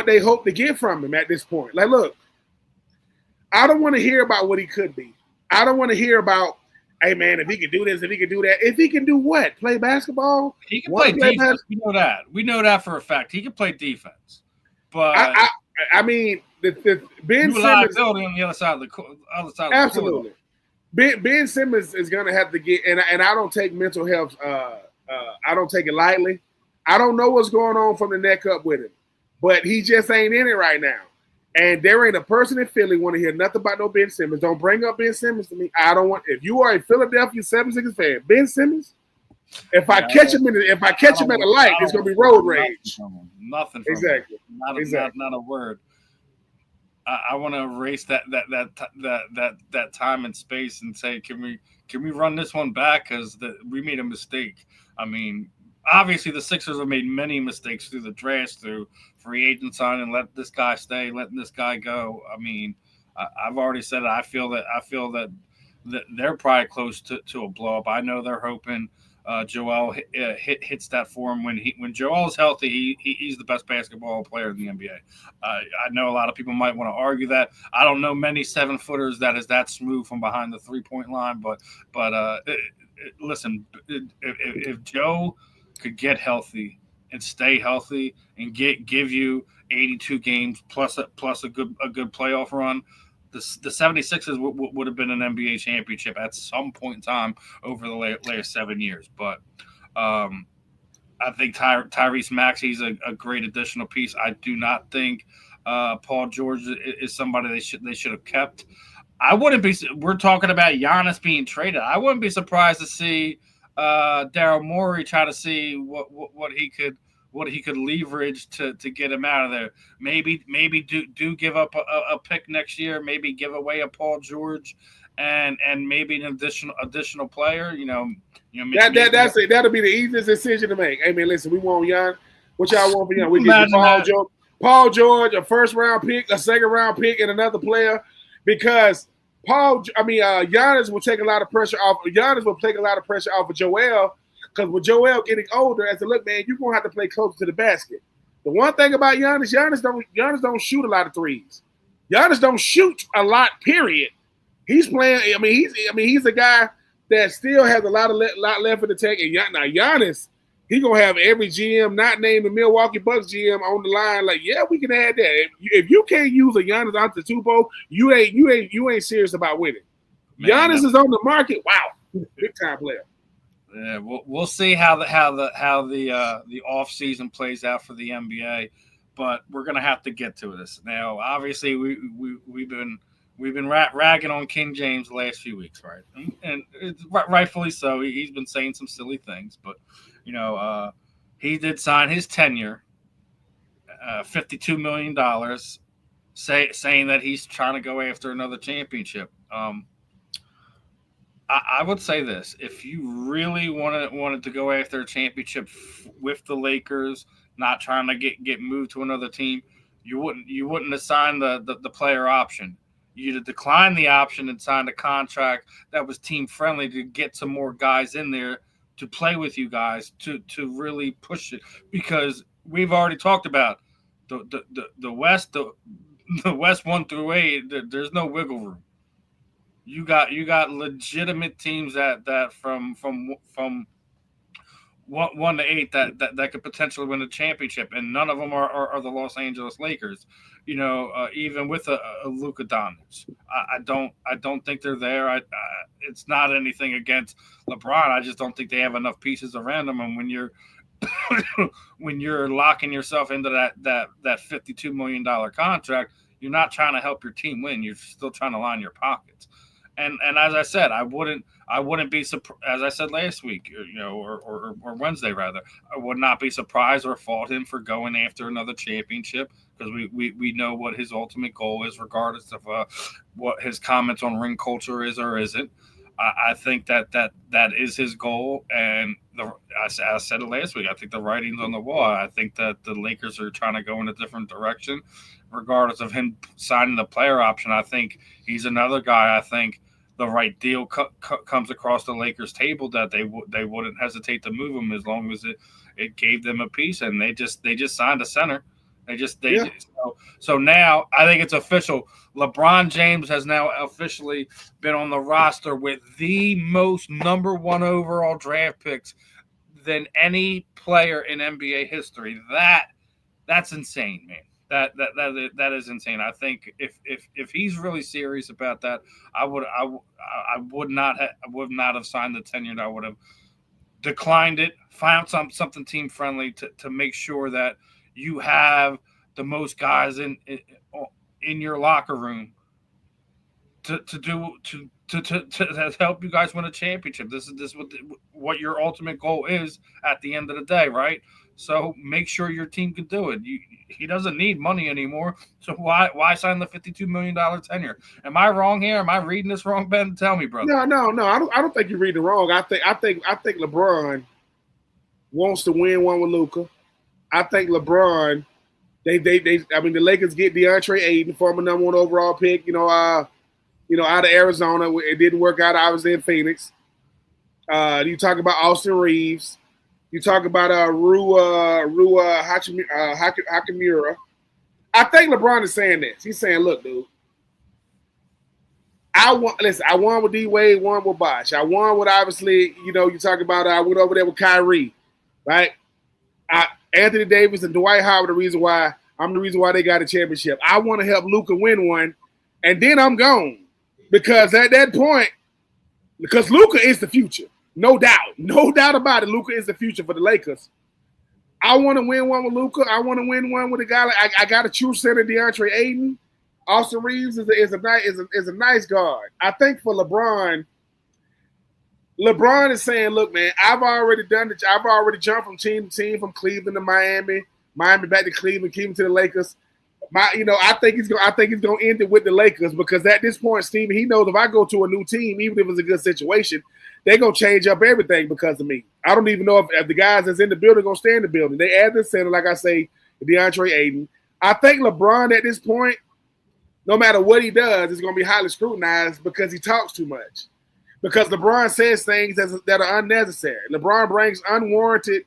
they hope to get from him at this point. Like, look, I don't want to hear about what he could be. I don't want to hear about, hey, man, if he can do this, if he can do that. If he can do what? Play basketball? He can play defense. We know that. We know that for a fact. He can play defense. But the Ben Simmons on the other side of the court. Absolutely. Ben Simmons is going to have to get, and I don't take mental health. I don't take it lightly. I don't know what's going on from the neck up with him, but he just ain't in it right now. And there ain't a person in Philly want to hear nothing about no Ben Simmons. Don't bring up Ben Simmons to me. I don't want. If you are a Philadelphia 76ers fan, Ben Simmons, if I catch him at a light, it's gonna be road rage. Nothing. Exactly. Not a word. I want to erase that time and space and say, can we run this one back because we made a mistake. I mean, obviously the Sixers have made many mistakes through the draft, through free agent signing, let this guy stay, letting this guy go. I mean, I've already said it. I feel that they're probably close to a blow up. I know they're hoping Joel hits that form when Joel's healthy. He's the best basketball player in the NBA. I know a lot of people might want to argue that. I don't know many 7-footers that is that smooth from behind the 3-point line, but listen, if Joe could get healthy and stay healthy and give you 82 games plus a good playoff run, the 76ers would have been an NBA championship at some point in time over the last 7 years. But I think Tyrese Maxey's a great additional piece. I do not think Paul George is somebody they should have kept. I wouldn't be. We're talking about Giannis being traded. I wouldn't be surprised to see Daryl Morey try to see what he could leverage to get him out of there. Maybe do give up a pick next year. Maybe give away a Paul George and maybe an additional player. That'll be the easiest decision to make. Hey man, listen, we want Gian. What y'all want for Gian? We get Paul George, a first round pick, a second round pick, and another player because Giannis will take a lot of pressure off. Giannis will take a lot of pressure off of Joel. Because with Joel getting older, I said, look, man, you're gonna have to play closer to the basket. The one thing about Giannis don't shoot a lot of threes. Giannis don't shoot a lot. Period. He's playing. He's a guy that still has a lot left in the tank. And now Giannis, he gonna have every GM not named the Milwaukee Bucks GM on the line. Like, yeah, we can add that. If you can't use a Giannis Antetokounmpo, you ain't serious about winning. Man, Giannis is on the market. Wow, big time player. Yeah, we'll see how the off season plays out for the NBA, but we're gonna have to get to this now. Obviously, we've been ragging on King James the last few weeks, right? And it's rightfully so. He's been saying some silly things, but he did sign his tenure, $52 million, saying that he's trying to go after another championship. I would say this: if you really wanted to go after a championship with the Lakers, not trying to get moved to another team, you wouldn't have signed the player option. You'd have declined the option and signed a contract that was team friendly to get some more guys in there to play with you guys to really push it. Because we've already talked about the West, the West 1 through 8. There's no wiggle room. You got legitimate teams that from 1-8 that could potentially win a championship, and none of them are the Los Angeles Lakers. Even with a Luka Doncic, I don't think they're there. It's not anything against LeBron. I just don't think they have enough pieces around them. And when you're when you're locking yourself into that $52 million contract, you're not trying to help your team win. You're still trying to line your pockets. And as I said, I wouldn't be surprised. As I said last week, or Wednesday rather, I would not be surprised or fault him for going after another championship, because we know what his ultimate goal is, regardless of what his comments on ring culture is or isn't. I think that is his goal, and I said it last week. I think the writing's on the wall. I think that the Lakers are trying to go in a different direction, regardless of him signing the player option. I think he's another guy. I think the right deal comes across the Lakers' table, that they wouldn't hesitate to move him as long as it gave them a piece, and they just signed a center. So now I think it's official. LeBron James has now officially been on the roster with the most number 1 overall draft picks than any player in NBA history. That's insane, man. That is insane. I think if he's really serious about that, I would not have signed the tenure. I would have declined it. Found something team friendly to make sure that you have the most guys in your locker room to help you guys win a championship. This is what your ultimate goal is at the end of the day, right? So make sure your team can do it. He doesn't need money anymore. So why sign the $52 million tenure? Am I wrong here? Am I reading this wrong, Ben? Tell me, brother. No. I don't think you're reading it wrong. I think LeBron wants to win one with Luka. I think LeBron, the Lakers get DeAndre Ayton, former number 1 overall pick, out of Arizona. It didn't work out, obviously, in Phoenix. You talk about Austin Reeves. You talk about Rua Hachimura. I think LeBron is saying this. He's saying, look, dude, I won with D-Wade, won with Bosh. I won with, obviously, you talk about, I went over there with Kyrie, right? Anthony Davis and Dwight Howard, I'm the reason why they got a championship. I want to help Luka win one, and then I'm gone. Because at that point, because Luka is the future. No doubt about it. Luka is the future for the Lakers. I want to win one with Luka. I want to win one with a guy like I got a true center, DeAndre Ayton. Austin Reeves is a nice guard. I think for LeBron is saying, look, man, I've already jumped from team to team, from Cleveland to Miami back to Cleveland to the Lakers. I think he's gonna end it with the Lakers, because at this point, Steven, he knows if I go to a new team, even if it's a good situation, they're gonna change up everything because of me. I don't even know if the guys that's in the building are gonna stay in the building. They add the center, like I say, DeAndre Ayton. I think LeBron at this point, no matter what he does, is gonna be highly scrutinized because he talks too much. Because LeBron says things that are unnecessary. LeBron brings unwanted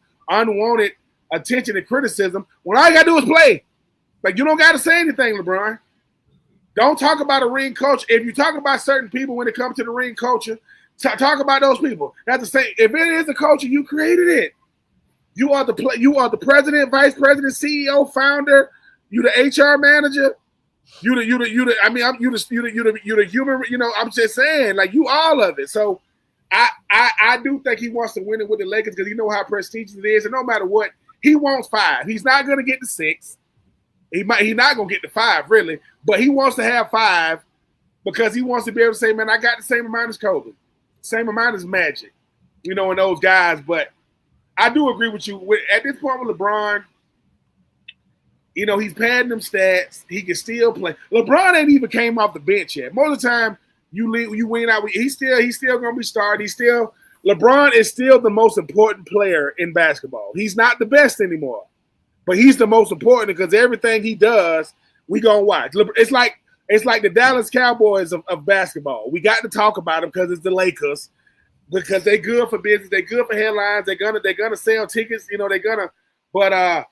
attention and criticism when all you gotta do is play. Like, you don't got to say anything, LeBron. Don't talk about a ring culture. If you talk about certain people when it comes to the ring culture, talk about those people. That's the same. If it is a culture, you created it. You are the president, vice president, CEO, founder. You the HR manager. You the human. I'm just saying, like, you all of it. So I do think he wants to win it with the Lakers because he know how prestigious it is, and no matter what, he wants 5. He's not going to get to 6. He's not going to get to 5, really, but he wants to have 5 because he wants to be able to say, man, I got the same amount as Kobe, same amount as Magic, and those guys. But I do agree with you. At this point with LeBron, he's padding them stats. He can still play. LeBron ain't even came off the bench yet. Most of the time, you win out. He's still going to be starting. LeBron is still the most important player in basketball. He's not the best anymore. But he's the most important because everything he does, we gonna watch. It's like the Dallas Cowboys of basketball. We got to talk about them because it's the Lakers, because they're good for business, they're good for headlines, they're gonna sell tickets, they're gonna. But I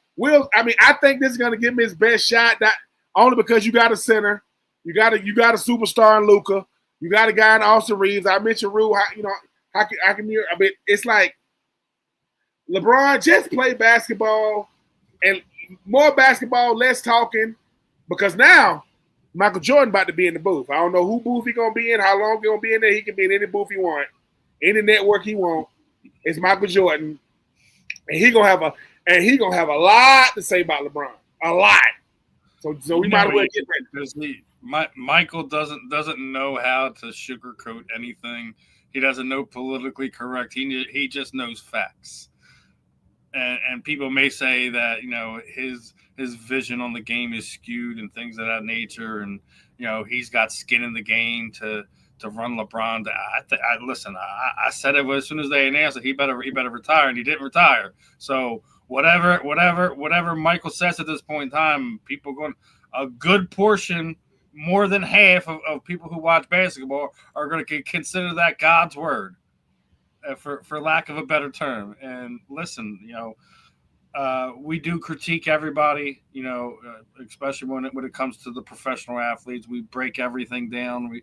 think this is gonna give him his best shot. Not only because you got a center, you got a superstar in Luka, you got a guy in Austin Reeves. I mentioned Rue, I mean, it's like LeBron, just play basketball and more basketball, less talking, because now Michael Jordan about to be in the booth. I don't know who booth he gonna be in, how long he gonna be in there. He can be in any booth he want, any network he want. It's Michael Jordan, and he gonna have a lot to say about LeBron, a lot. So we might as well get ready. Michael doesn't know how to sugarcoat anything. He doesn't know politically correct. He just knows facts. And people may say that his vision on the game is skewed and things of that nature, and he's got skin in the game to run LeBron. Listen. I said it as soon as they announced it. He better retire, and he didn't retire. So whatever Michael says at this point in time, people going a good portion, more than half of people who watch basketball are going to consider that God's word. For lack of a better term. And listen, we do critique everybody, especially when it comes to the professional athletes. We break everything down.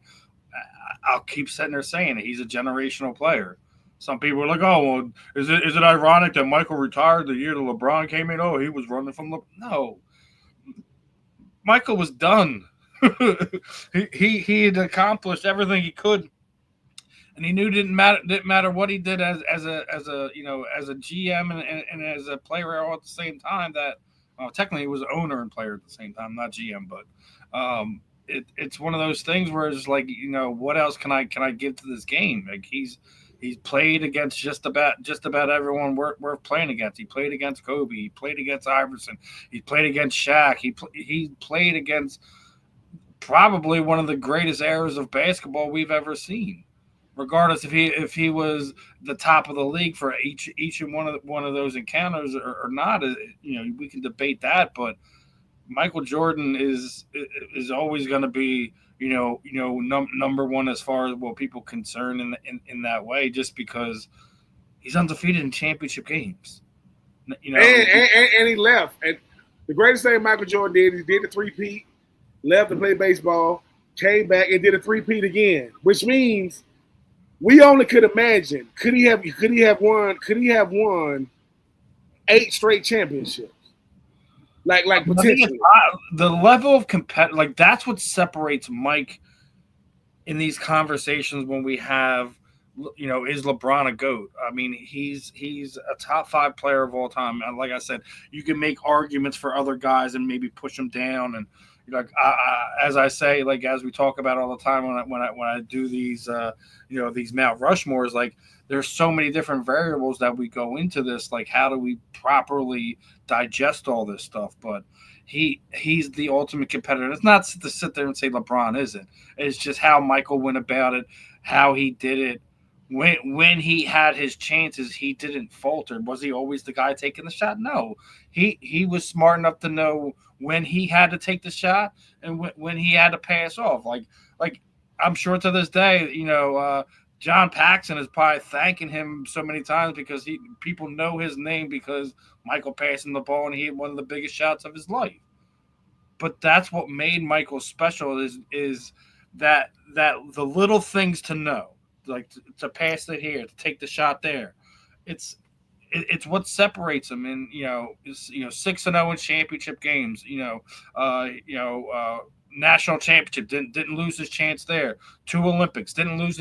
I'll keep sitting there saying it. He's a generational player. Some people are like, oh, well, is it ironic that Michael retired the year that LeBron came in? Oh, he was running from No. Michael was done. he had accomplished everything he could. And he knew it didn't matter what he did as a GM and as a player all at the same time. That technically he was owner and player at the same time, not GM. But it's one of those things where it's like, what else can I give to this game? Like he's played against just about everyone worth playing against. He played against Kobe. He played against Iverson. He played against Shaq. He played against probably one of the greatest eras of basketball we've ever seen. Regardless if he was the top of the league for each and one of those encounters or not, we can debate that. But Michael Jordan is always going to be number one as far as what people concern in that way, just because he's undefeated in championship games. And he left. And the greatest thing Michael Jordan did, he did the three-peat, left to play baseball, came back and did a three-peat again, which means. We only could imagine. Could he have won 8 straight championships? Like potentially. The level of like that's what separates Mike in these conversations when we have, is LeBron a GOAT? I mean, he's a top 5 player of all time. And like I said, you can make arguments for other guys and maybe push them down. And as I say, like as we talk about all the time when I do these these Mount Rushmores, like there's so many different variables that we go into this. Like how do we properly digest all this stuff? But he's the ultimate competitor. It's not to sit there and say LeBron isn't. It's just how Michael went about it, how he did it. When he had his chances, he didn't falter. Was he always the guy taking the shot? No. He was smart enough to know when he had to take the shot and when he had to pass off. Like I'm sure to this day, John Paxson is probably thanking him so many times because people know his name because Michael passed him the ball and he had one of the biggest shots of his life. But that's what made Michael special is that the little things to know. Like to pass it here, to take the shot there, it's what separates them. And 6-0 in championship games. National championship didn't lose his chance there. 2 Olympics didn't lose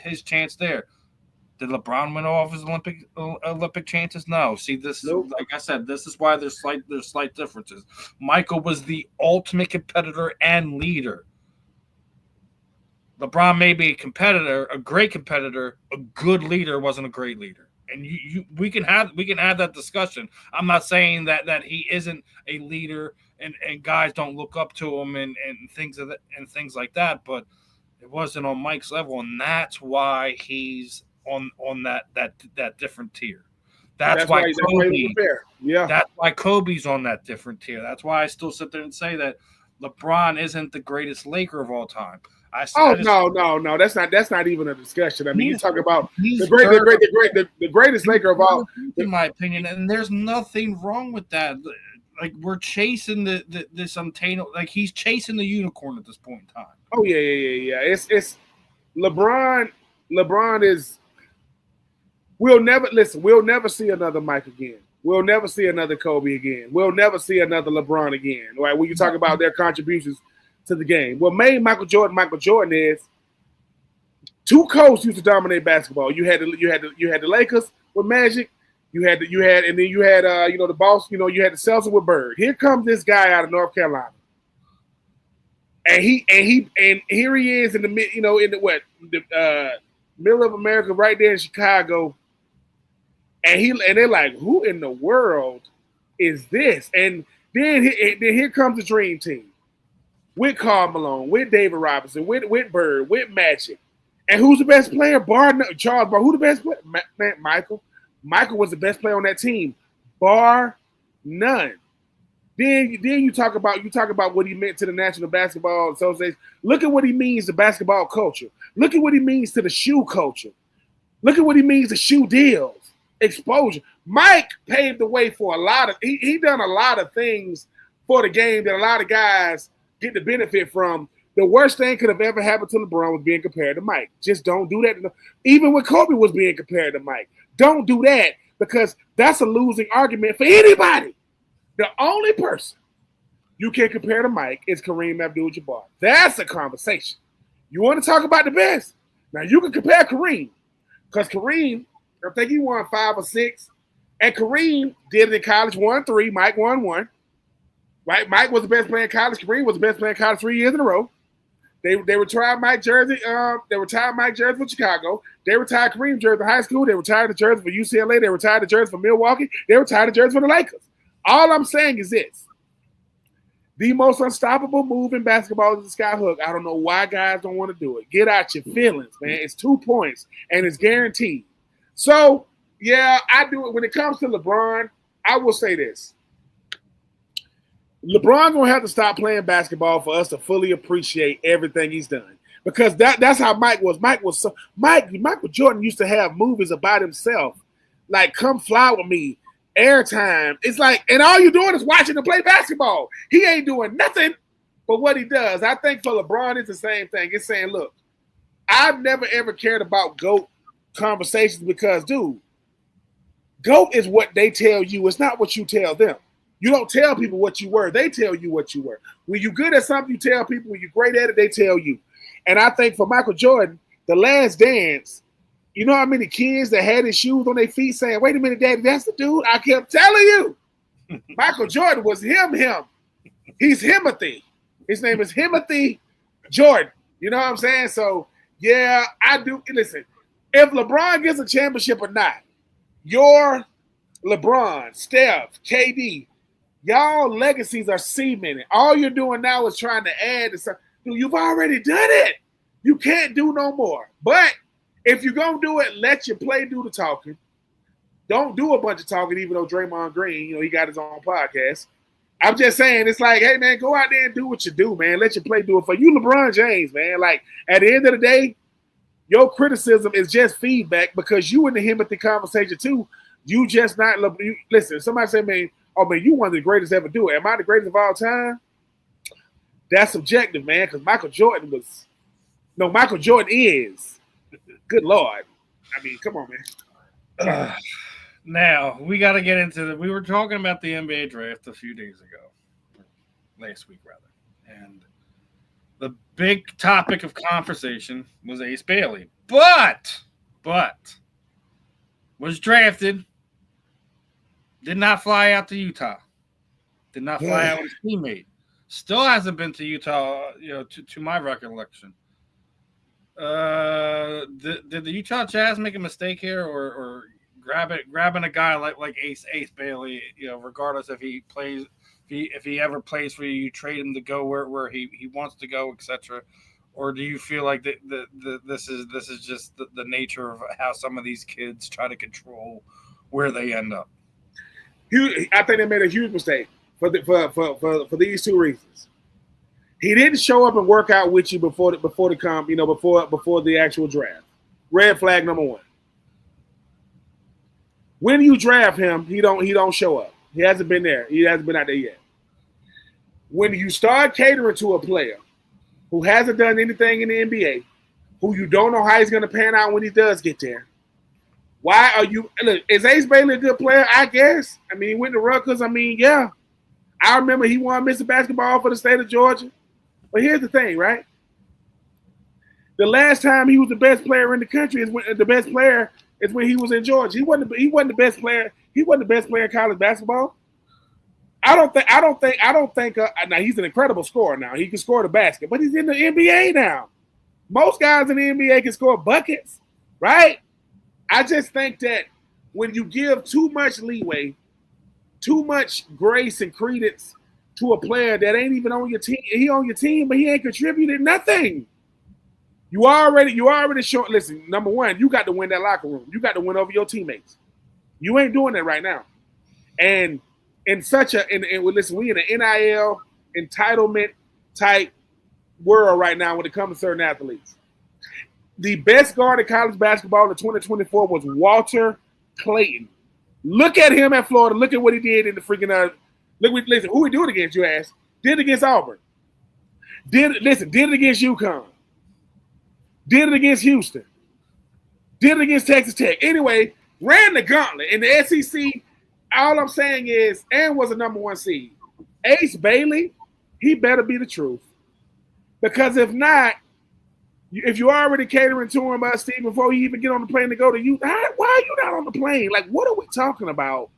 his chance there. Did LeBron win all of his Olympic chances? No. See, this like I said, this is why there's slight differences. Michael was the ultimate competitor and leader. LeBron may be a competitor, a great competitor. A good leader wasn't a great leader, and we can have that discussion. I'm not saying that he isn't a leader, and guys don't look up to him and things like that. But it wasn't on Mike's level, and that's why he's on that different tier. That's why Kobe. Yeah, that's why Kobe's on that different tier. That's why I still sit there and say that LeBron isn't the greatest Laker of all time. No. That's not even a discussion. I mean, you talk about the greatest Laker of all, in my opinion, and there's nothing wrong with that. Like we're chasing this untainable, like he's chasing the unicorn at this point in time. Oh yeah. It's LeBron. LeBron is We'll never see another Mike again. We'll never see another Kobe again. We'll never see another LeBron again. Right? When you talk about their contributions to the game. What made Michael Jordan is two coasts used to dominate basketball. You had the Lakers with Magic. You had the Boston. You had the Celtics with Bird. Here comes this guy out of North Carolina, and here he is in the middle of America, right there in Chicago, and they're like, who in the world is this? And then here comes the Dream Team with Karl Malone, with David Robinson, with Bird, with Magic. And who's the best player? Charles Barkley. Who the best player? Michael. Michael was the best player on that team, bar none. Then you talk about what he meant to the National Basketball Association. Look at what he means to basketball culture. Look at what he means to the shoe culture. Look at what he means to shoe deals, exposure. Mike paved the way for a lot of. He done a lot of things for the game that a lot of guys get the benefit from. The worst thing could have ever happened to LeBron was being compared to Mike. Just don't do that. Even when Kobe was being compared to Mike, don't do that because that's a losing argument for anybody. The only person you can compare to Mike is Kareem Abdul-Jabbar. That's a conversation. You want to talk about the best? Now you can compare Kareem because Kareem, I think he won 5 or 6, and Kareem did it in college, won 3. Mike won 1. Right? Mike was the best player in college. Kareem was the best player in college 3 years in a row. They retired Mike jersey. They retired Mike jersey for Chicago. They retired Kareem jersey for high school. They retired the jersey for UCLA. They retired the jersey for Milwaukee. They retired the jersey for the Lakers. All I'm saying is this. The most unstoppable move in basketball is the sky hook. I don't know why guys don't want to do it. Get out your feelings, man. It's 2 points, and it's guaranteed. So, yeah, I do it. When it comes to LeBron, I will say this. LeBron gonna have to stop playing basketball for us to fully appreciate everything he's done. Because that's how Mike was. Michael Jordan used to have movies about himself, like "Come Fly with Me," Airtime. It's like, and all you're doing is watching him play basketball. He ain't doing nothing but what he does. I think for LeBron, it's the same thing. It's saying, look, I've never ever cared about GOAT conversations because, dude, GOAT is what they tell you. It's not what you tell them. You don't tell people what you were. They tell you what you were. When you're good at something, you tell people. When you're great at it, they tell you. And I think for Michael Jordan, The Last Dance, you know how many kids that had his shoes on their feet saying, wait a minute, Daddy, that's the dude I kept telling you. Michael Jordan was him. He's Himothy. His name is Himothy Jordan. You know what I'm saying? So, yeah, I do. Listen, if LeBron gets a championship or not, your LeBron, Steph, KD, y'all legacies are cemented. All you're doing now is trying to add to something. You've already done it. You can't do no more. But if you're going to do it, let your play do the talking. Don't do a bunch of talking, even though Draymond Green, he got his own podcast. I'm just saying, it's like, hey, man, go out there and do what you do, man. Let your play do it for you, LeBron James, man. Like, at the end of the day, your criticism is just feedback because you in the Himothy conversation, too. You just not – listen, somebody say, man, oh, man, you one of the greatest ever do it. Am I the greatest of all time? That's subjective, man, because Michael Jordan is. Good Lord. I mean, come on, man. Now, we got to get into we were talking about the NBA draft a few days ago. Last week, rather. And the big topic of conversation was Ace Bailey. But was drafted, did not fly out to Utah. Did not fly out with his teammate. Still hasn't been to Utah, to my recollection. Did the Utah Jazz make a mistake here, or grabbing a guy like Ace Bailey? Regardless if he plays, if he ever plays for you, you trade him to go where he wants to go, etc. Or do you feel like this is just the nature of how some of these kids try to control where they end up? I think they made a huge mistake for these two reasons. He didn't show up and work out with you before the actual draft. Red flag number one. When you draft him, he don't show up. He hasn't been there. He hasn't been out there yet. When you start catering to a player who hasn't done anything in the NBA, who you don't know how he's going to pan out when he does get there, Why are you? Look, is Ace Bailey a good player? I guess. I mean, he went to Rutgers. I mean, yeah. I remember he won Mr. Basketball for the state of Georgia. But here's the thing, right? The last time he was the best player in the country is when the best player is when he was in Georgia. He wasn't the best player. He wasn't the best player in college basketball. I don't think. Now he's an incredible scorer. Now he can score the basket, but he's in the NBA now. Most guys in the NBA can score buckets, right? I just think that when you give too much leeway, too much grace and credence to a player that ain't even on your team, he on your team, but he ain't contributed nothing. You already showing. Listen, number one, you got to win that locker room. You got to win over your teammates. You ain't doing that right now. And in such a listen, we in an NIL entitlement type world right now when it comes to certain athletes. The best guard in college basketball in 2024 was Walter Clayton. Look at him at Florida. Look at what he did in the freaking listen, who he do it against, you ask? Did it against Auburn. Did it against UConn. Did it against Houston. Did it against Texas Tech. Anyway, ran the gauntlet. In the SEC, all I'm saying is, and was a number one seed. Ace Bailey, he better be the truth. Because if not, if you're already catering to him, Steve, before he even get on the plane to go to you, why are you not on the plane? Like, what are we talking about?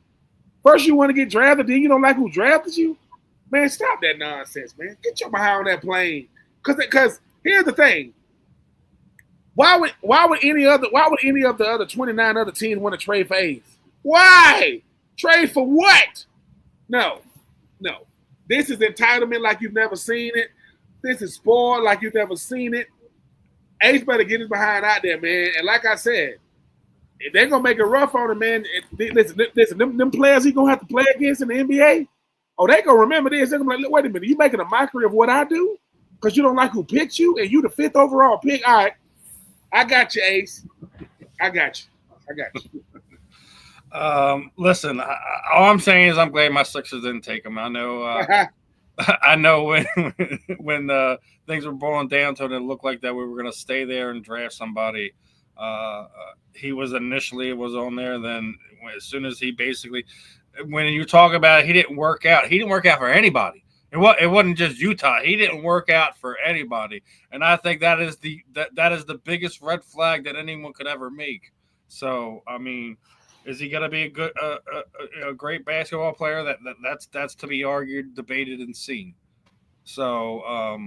First you want to get drafted, then you don't like who drafted you? Man, stop that nonsense, man. Get your behind on that plane. Because here's the thing. Why would any of the other 29 other teams want to trade for Ace? Why? Trade for what? No. This is entitlement like you've never seen it. This is spoiled like you've never seen it. Ace better get his behind out there, man. And like I said, if they're gonna make it rough on him, man. Listen, them players he gonna have to play against in the NBA. Oh, they gonna remember this. They're gonna be like, wait a minute, you making a mockery of what I do because you don't like who picked you and you the 5th overall pick. All right, I got you, Ace. I got you. Listen, all I'm saying is I'm glad my Sixers didn't take him. I know. I know when things were boiling down to it, it looked like that we were going to stay there and draft somebody. He was on there. Then as soon as he basically, when you talk about it, he didn't work out. He didn't work out for anybody. It wasn't just Utah. He didn't work out for anybody, and I think that is the biggest red flag that anyone could ever make. So I mean. Is he going to be a great basketball player? That's to be argued, debated, and seen. So,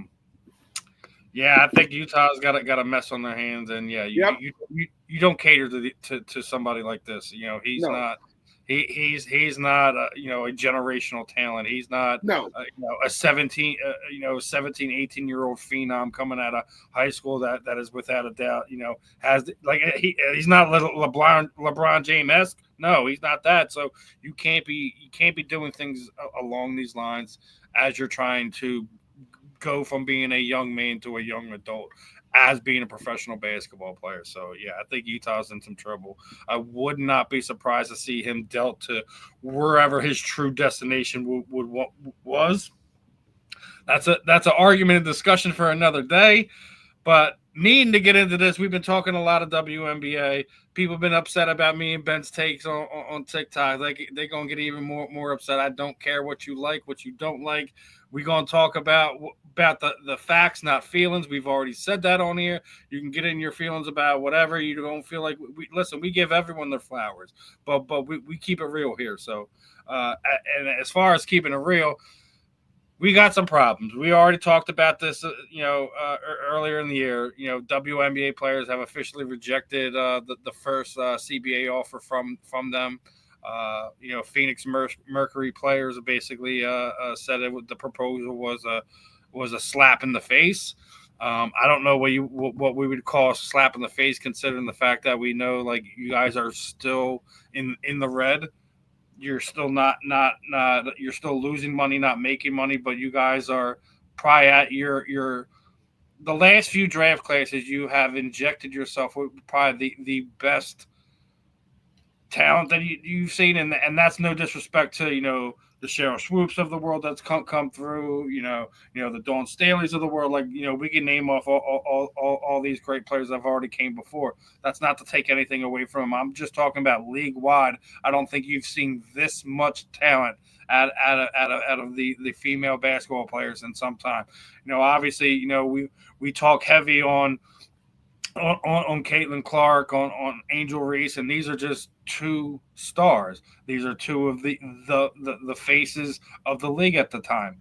yeah, I think Utah's got a mess on their hands, and yeah, you don't cater to somebody like this. You know, he's not. He's not a generational talent. He's not a 17 18-year-old phenom coming out of high school that is without a doubt has he's not LeBron James-esque. No, he's not that. So you can't be doing things along these lines as you're trying to go from being a young man to a young adult as being a professional basketball player. So, yeah, I think Utah's in some trouble. I would not be surprised to see him dealt to wherever his true destination was. That's an argument and discussion for another day. But needing to get into this, we've been talking a lot of WNBA. People have been upset about me and Ben's takes on TikTok. They're going to get even more upset. I don't care what you like, what you don't like. We're going to talk about the facts, not feelings. We've already said that on here. You can get in your feelings about whatever. You don't feel like we give everyone their flowers, but we keep it real here. So, and as far as keeping it real, we got some problems. We already talked about this, earlier in the year. WNBA players have officially rejected the first CBA offer from them. Phoenix Mercury players basically said the proposal was a slap in the face. I don't know what we would call a slap in the face, considering the fact that we know like you guys are still in the red. You're still not you're still losing money, not making money, but you guys are probably at the last few draft classes you have injected yourself with probably the best talent that you've seen, and that's no disrespect to the Cheryl Swoops of the world that's come through. The Dawn Staleys of the world. Like, we can name off all these great players that have already came before. That's not to take anything away from them. I'm just talking about league wide. I don't think you've seen this much talent out of the female basketball players in some time. Obviously, we talk heavy on Caitlin Clark, on Angel Reese, and these are just two stars. These are two of the faces of the league at the time.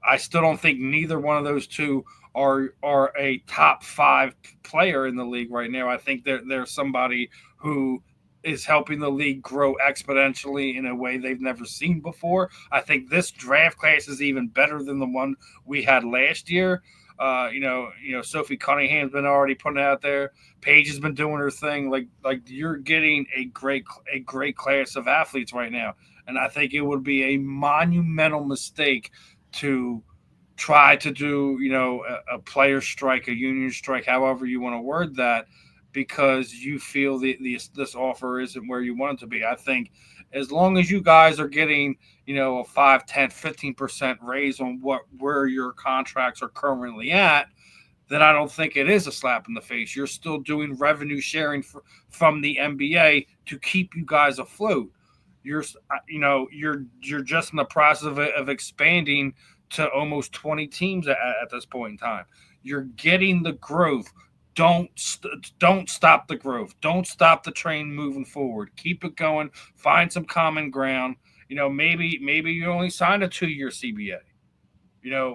I still don't think neither one of those two are a top 5 player in the league right now. I think they're somebody who is helping the league grow exponentially in a way they've never seen before. I think this draft class is even better than the one we had last year. Sophie Cunningham's been already putting it out there. Paige has been doing her thing. Like you're getting a great class of athletes right now, and I think it would be a monumental mistake to try to do a player strike, a union strike, however you want to word that, because you feel this offer isn't where you want it to be. I think as long as you guys are getting, a 5, 10, 15% raise on where your contracts are currently at, then I don't think it is a slap in the face. You're still doing revenue sharing from the NBA to keep you guys afloat. You're just in the process of expanding to almost 20 teams at this point in time. You're getting the growth. Don't stop the growth. Don't stop the train moving forward. Keep it going. Find some common ground. Maybe you only sign a 2-year CBA.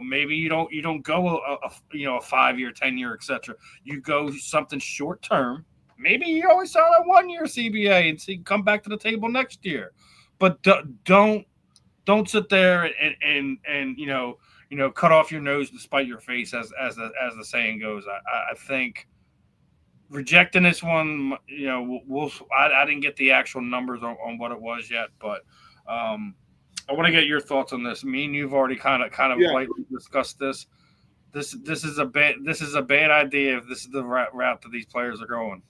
Maybe you don't go a 5-year, 10-year, etc. You go something short term. Maybe you only sign a 1-year CBA and come back to the table next year. But don't sit there and cut off your nose to spite your face, as the saying goes. I think rejecting this one, I didn't get the actual numbers on what it was yet, but I want to get your thoughts on this. Me and you've already kind of lightly discussed this. This is a bad idea if this is the route that these players are going.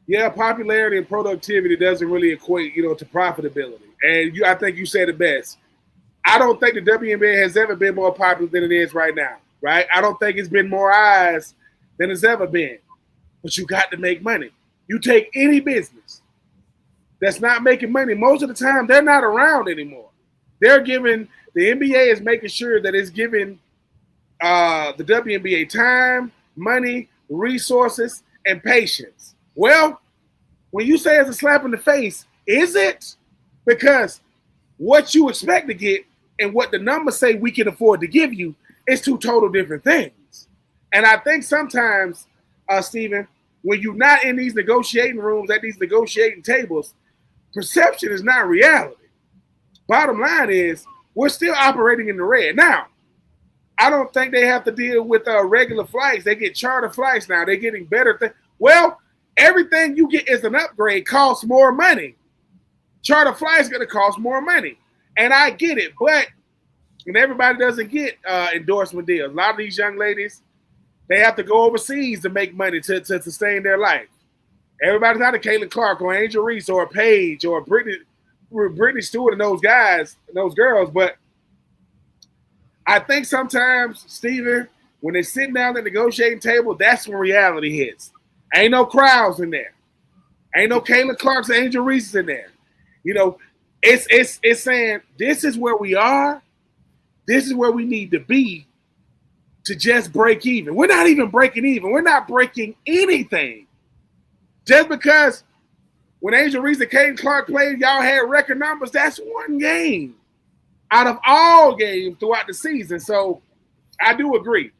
Yeah, popularity and productivity doesn't really equate, to profitability. And I think you said it best. I don't think the WNBA has ever been more popular than it is right now, right? I don't think it's been more eyes than it's ever been. But you got to make money. You take any business that's not making money, most of the time they're not around anymore. The NBA is making sure that it's giving the WNBA time, money, resources, and patience. Well, when you say it's a slap in the face, is it? Because what you expect to get and what the numbers say we can afford to give you is two total different things. And I think sometimes, Steven, when you're not in these negotiating rooms, at these negotiating tables, perception is not reality. Bottom line is, we're still operating in the red. Now, I don't think they have to deal with regular flights. They get charter flights now. They're getting better. Well, everything you get is an upgrade, costs more money. Charter flights going to cost more money. And I get it, but everybody doesn't get endorsement deals. A lot of these young ladies, they have to go overseas to make money to sustain their life. Everybody's not a Caitlin Clark or Angel Reese or a Paige or Brittany Stewart and those guys and those girls. But I think sometimes, Steven, when they're sitting down at the negotiating table, that's when reality hits. Ain't no crowds in there. Ain't no Caitlin Clarks or Angel Reese's in there. It's saying this is where we are. This is where we need to be to just break even. We're not even breaking even. We're not breaking anything. Just because when Angel Reese and Caitlin Clark played, y'all had record numbers, that's one game out of all games throughout the season. So I do agree.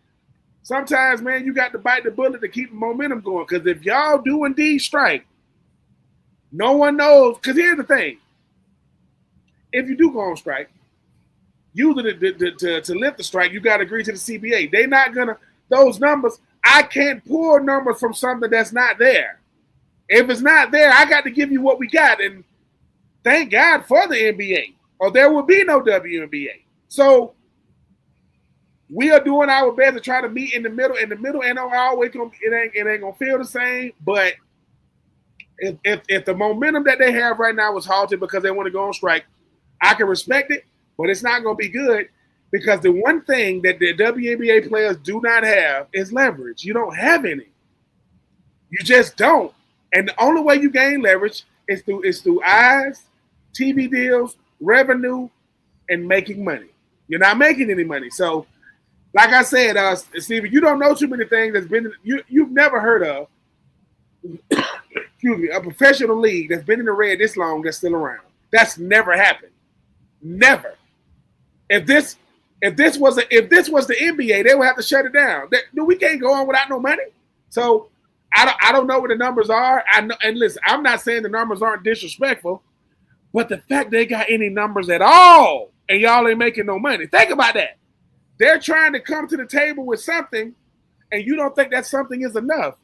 Sometimes, man, you got to bite the bullet to keep the momentum going. Because if y'all do indeed strike, no one knows. Because here's the thing. If you do go on strike, usually to lift the strike, you got to agree to the CBA. They're not going to – those numbers, I can't pull numbers from something that's not there. If it's not there, I got to give you what we got. And thank God for the NBA, or there will be no WNBA. So we are doing our best to try to meet in the middle. In the middle, and always it ain't gonna feel the same. But if the momentum that they have right now is halted because they want to go on strike, I can respect it. but it's not going to be good because the one thing that the WNBA players do not have is leverage. You don't have any. You just don't. And the only way you gain leverage is through eyes, TV deals, revenue, and making money. You're not making any money. So, like I said, Steven, you don't know too many things you've never heard of. Excuse me, a professional league that's been in the red this long that's still around. That's never happened. Never. If this was the NBA, they would have to shut it down. We can't go on without no money. So I don't know what the numbers are. And listen, I'm not saying the numbers aren't disrespectful, but the fact they got any numbers at all and y'all ain't making no money. Think about that. They're trying to come to the table with something, and you don't think that something is enough.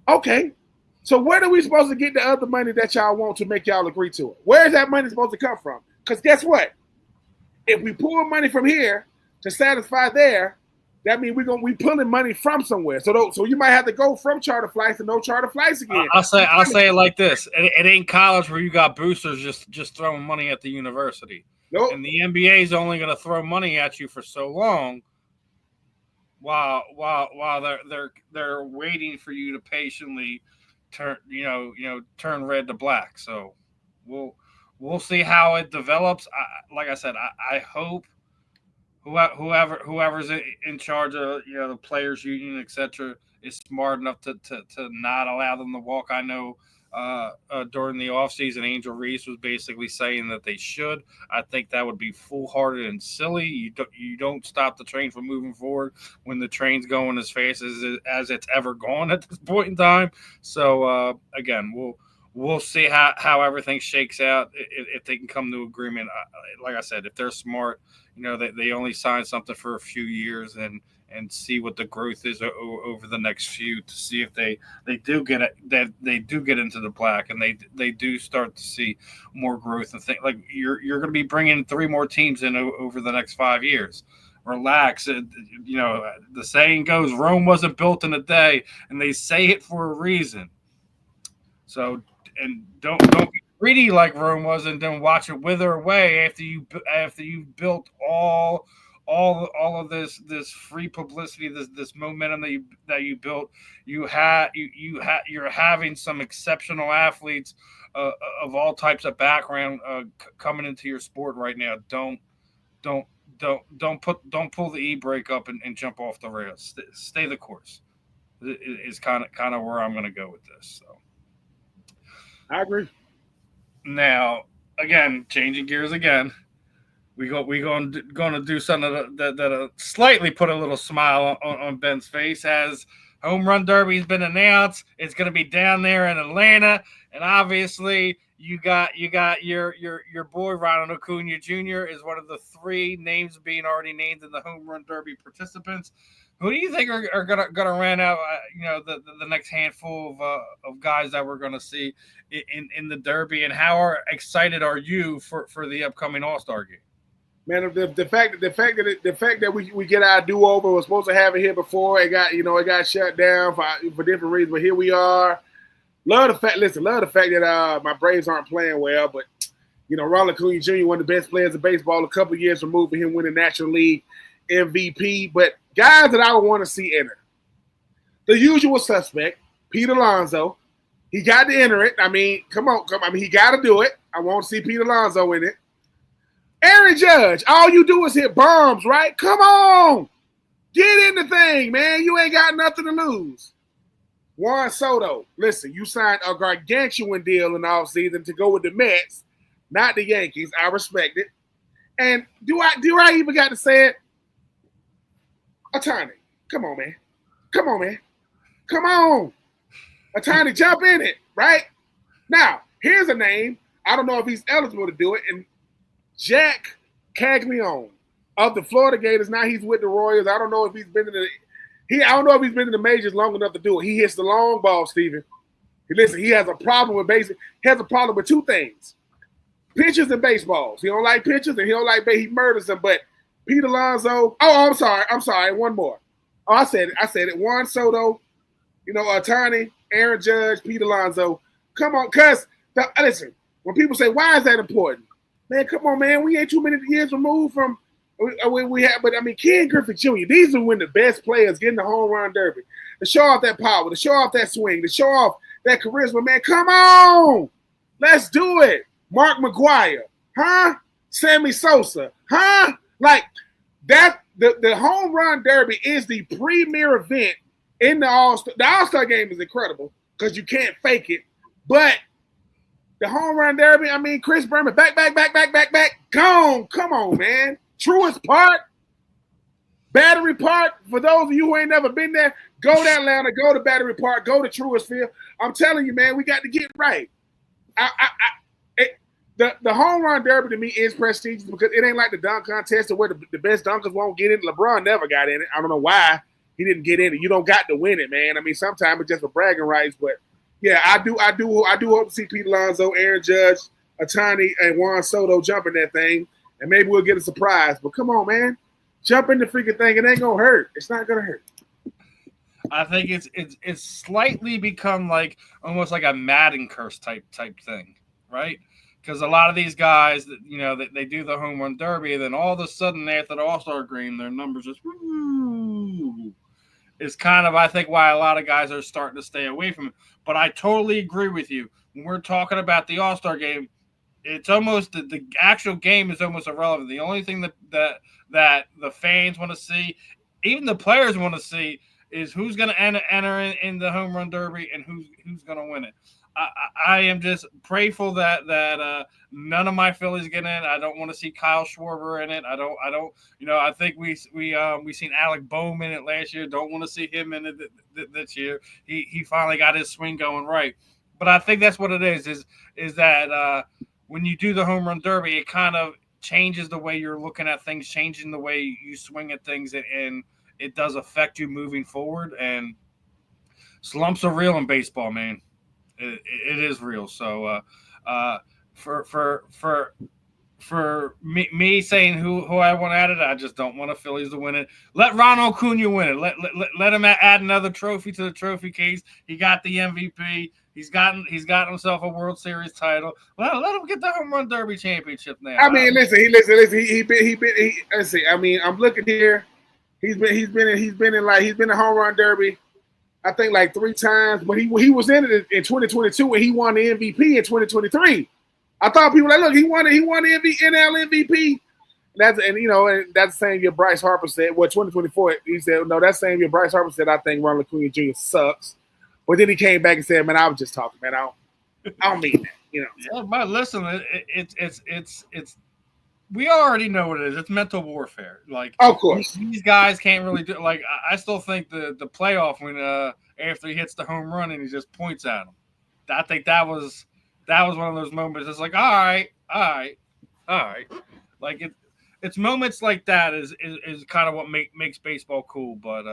Okay. So where are we supposed to get the other money that y'all want to make y'all agree to it? Where is that money supposed to come from? Because guess what? If we pull money from here to satisfy there, that means we pulling money from somewhere. So you might have to go from charter flights to no charter flights again. I'll say it like this: it ain't college where you got boosters just throwing money at the university. Nope. And the NBA is only going to throw money at you for so long, while they're waiting for you to patiently turn red to black. So we'll see how it develops. Like I said, I hope whoever's in charge of the players union, etc., is smart enough to not allow them to walk. I know during the offseason, Angel Reese was basically saying that they should. I think that would be foolhardy and silly. You don't stop the train from moving forward when the train's going as fast as it's ever gone at this point in time. So again, we'll see how everything shakes out if they can come to agreement. Like I said, if they're smart, they only sign something for a few years and see what the growth is over the next few to see if they do get it, that they do get into the black and they do start to see more growth and think like you're going to be bringing 3 more teams in over the next 5 years. Relax. The saying goes, Rome wasn't built in a day, and they say it for a reason. So, and don't be greedy like Rome was, and then watch it wither away after you built all of this free publicity, this momentum that you built. You're having some exceptional athletes of all types of background coming into your sport right now. Don't pull the e-brake up and jump off the rails. Stay the course. Is kind of where I'm going to go with this. So. I agree. Now, again, changing gears again, we're going to do something that slightly put a little smile on Ben's face. As Home Run Derby's been announced, it's going to be down there in Atlanta, and obviously you got your boy Ronald Acuna Jr. is one of the 3 names being already named in the Home Run Derby participants. Who do you think are gonna run out? The next handful of guys that we're gonna see in the Derby, and how excited are you for the upcoming All-Star game? Man, the fact that we get our do-over, we're supposed to have it here before it got shut down for different reasons, but here we are. Love the fact that my Braves aren't playing well, but Ronald Acuna Jr., one of the best players in baseball, a couple of years removed from him winning National League MVP. But guys that I would want to see enter, the usual suspect, Pete Alonso. He got to enter it. I mean, come on. I mean, he got to do it. I want to see Pete Alonso in it. Aaron Judge, all you do is hit bombs, right? Come on. Get in the thing, man. You ain't got nothing to lose. Juan Soto, listen, you signed a gargantuan deal in the offseason to go with the Mets, not the Yankees. I respect it. And do I even got to say it? Ohtani, come on, man. Come on. Ohtani, jump in it, right? Now, here's a name. I don't know if he's eligible to do it. And Jack Caglione of the Florida Gators. Now he's with the Royals. I don't know if he's been in the majors long enough to do it. He hits the long ball, Steven. Listen, he has a problem with basic. He has a problem with 2 things: pitchers and baseballs. He don't like pitchers and he don't like he murders them. But Pete Alonso. Oh, I'm sorry. One more. Oh, I said it. Juan Soto. Ohtani, Aaron Judge, Pete Alonso. Come on, listen. When people say, "Why is that important?" Man, come on, man. We ain't too many years removed from we have, but I mean, Ken Griffey Jr. These are when the best players get in the home run derby to show off that power, to show off that swing, to show off that charisma. Man, come on, let's do it. Mark McGwire, huh? Sammy Sosa, huh? Like that. The home run derby is the premier event in the All-Star. The All-Star game is incredible because you can't fake it, but the home run derby. I mean, Chris Berman, back, gone. Come on, man. Truist Park, Battery Park. For those of you who ain't never been there, go to Atlanta, go to Battery Park, go to Truist Field. I'm telling you, man, we got to get it right. The home run derby to me is prestigious because it ain't like the dunk contest where the best dunkers won't get in. LeBron never got in it. I don't know why he didn't get in it. You don't got to win it, man. I mean, sometimes it's just for bragging rights, but yeah, I do hope to see Pete Alonso, Aaron Judge, Ohtani, and Juan Soto jump in that thing. And maybe we'll get a surprise. But come on, man. Jump in the freaking thing. It ain't going to hurt. It's not going to hurt. I think it's slightly become like almost like a Madden curse type thing, right? Because a lot of these guys, they do the home run derby, and then all of a sudden after the All-Star game, their numbers just woo. Is kind of, I think, why a lot of guys are starting to stay away from it. But I totally agree with you. When we're talking about the All-Star game, it's almost the actual game is almost irrelevant. The only thing that the fans want to see, even the players want to see, is who's going to enter in the home run derby and who's going to win it. I am just grateful that none of my Phillies get in. I don't want to see Kyle Schwarber in it. I don't. I think we seen Alec Bohm in it last year. Don't want to see him in it this year. He finally got his swing going right. But I think that's what it is that when you do the home run derby, it kind of changes the way you're looking at things, changing the way you swing at things, and it does affect you moving forward. And slumps are real in baseball, man. It is real. So for me saying who I want at it, I just don't want the Phillies to win it. Let Ronald Acuna win it. Let him add another trophy to the trophy case. He got the MVP. He's got himself a World Series title. Well, let him get the home run derby championship now. I mean, listen. He been. Let's see. I mean, I'm looking here. He's been in home run derby, I think like 3 times, but he was in it in 2022 and he won the MVP in 2023. I thought people were like, look, he won the NL MVP. That's the same year Bryce Harper said. Well, 2024, he said, no, that same year Bryce Harper said, I think Ronald Acuna Jr. sucks. But then he came back and said, man, I was just talking, man. I don't mean that, Yeah, but listen, it's we already know what it is. It's mental warfare. Like, of course, these guys can't really do. Like, I still think the playoff when after he hits the home run and he just points at him. I think that was one of those moments. It's like, all right. Like it's moments like that is kind of what makes baseball cool. But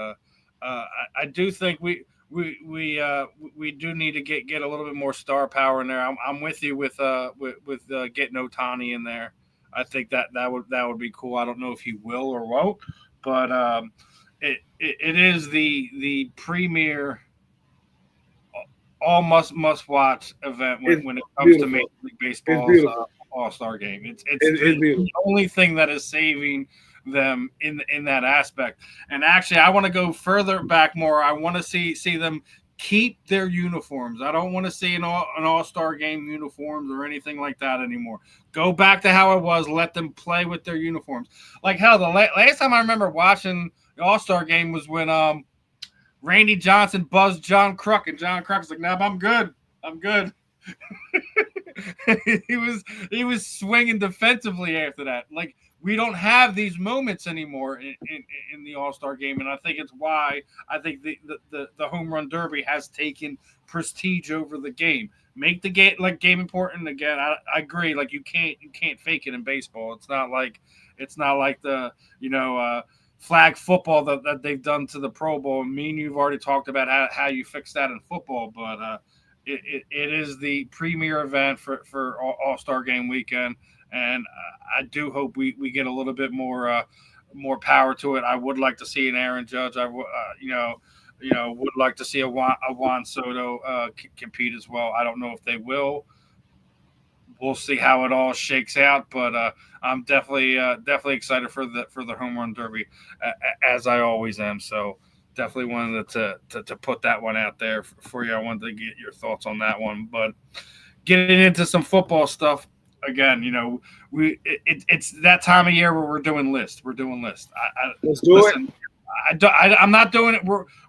I do think we do need to get a little bit more star power in there. I'm with you with getting Ohtani in there. I think that would be cool. I don't know if he will or won't, but it is the premier all must watch event when it comes beautiful. to Major League Baseball's All-Star game. It's the only thing that is saving them in that aspect. And actually, I want to go further back more. I want to see them keep their uniforms. I don't want to see an All-Star game uniforms or anything like that anymore. Go back to how it was. Let them play with their uniforms. Like hell, the last time I remember watching the All-Star game was when Randy Johnson buzzed John Kruk, and John Kruk was like, "No, I'm good. he was swinging defensively after that. Like, we don't have these moments anymore in the All-Star game, and I think it's why I think the home run derby has taken prestige over the game. Make the game important again. I agree. Like, you can't fake it in baseball. It's not like the flag football that they've done to the Pro Bowl. Me and you've already talked about how you fix that in football, but it is the premier event for All-Star Game weekend, and I do hope we get a little bit more power to it. I would like to see an Aaron Judge. I would like to see a Juan Soto compete as well. I don't know if they will, we'll see how it all shakes out. But I'm definitely excited for the home run derby, as I always am. So definitely wanted to put that one out there for you. I wanted to get your thoughts on that one. But getting into some football stuff again, it's that time of year where we're doing lists. Let's do it. I'm not doing it.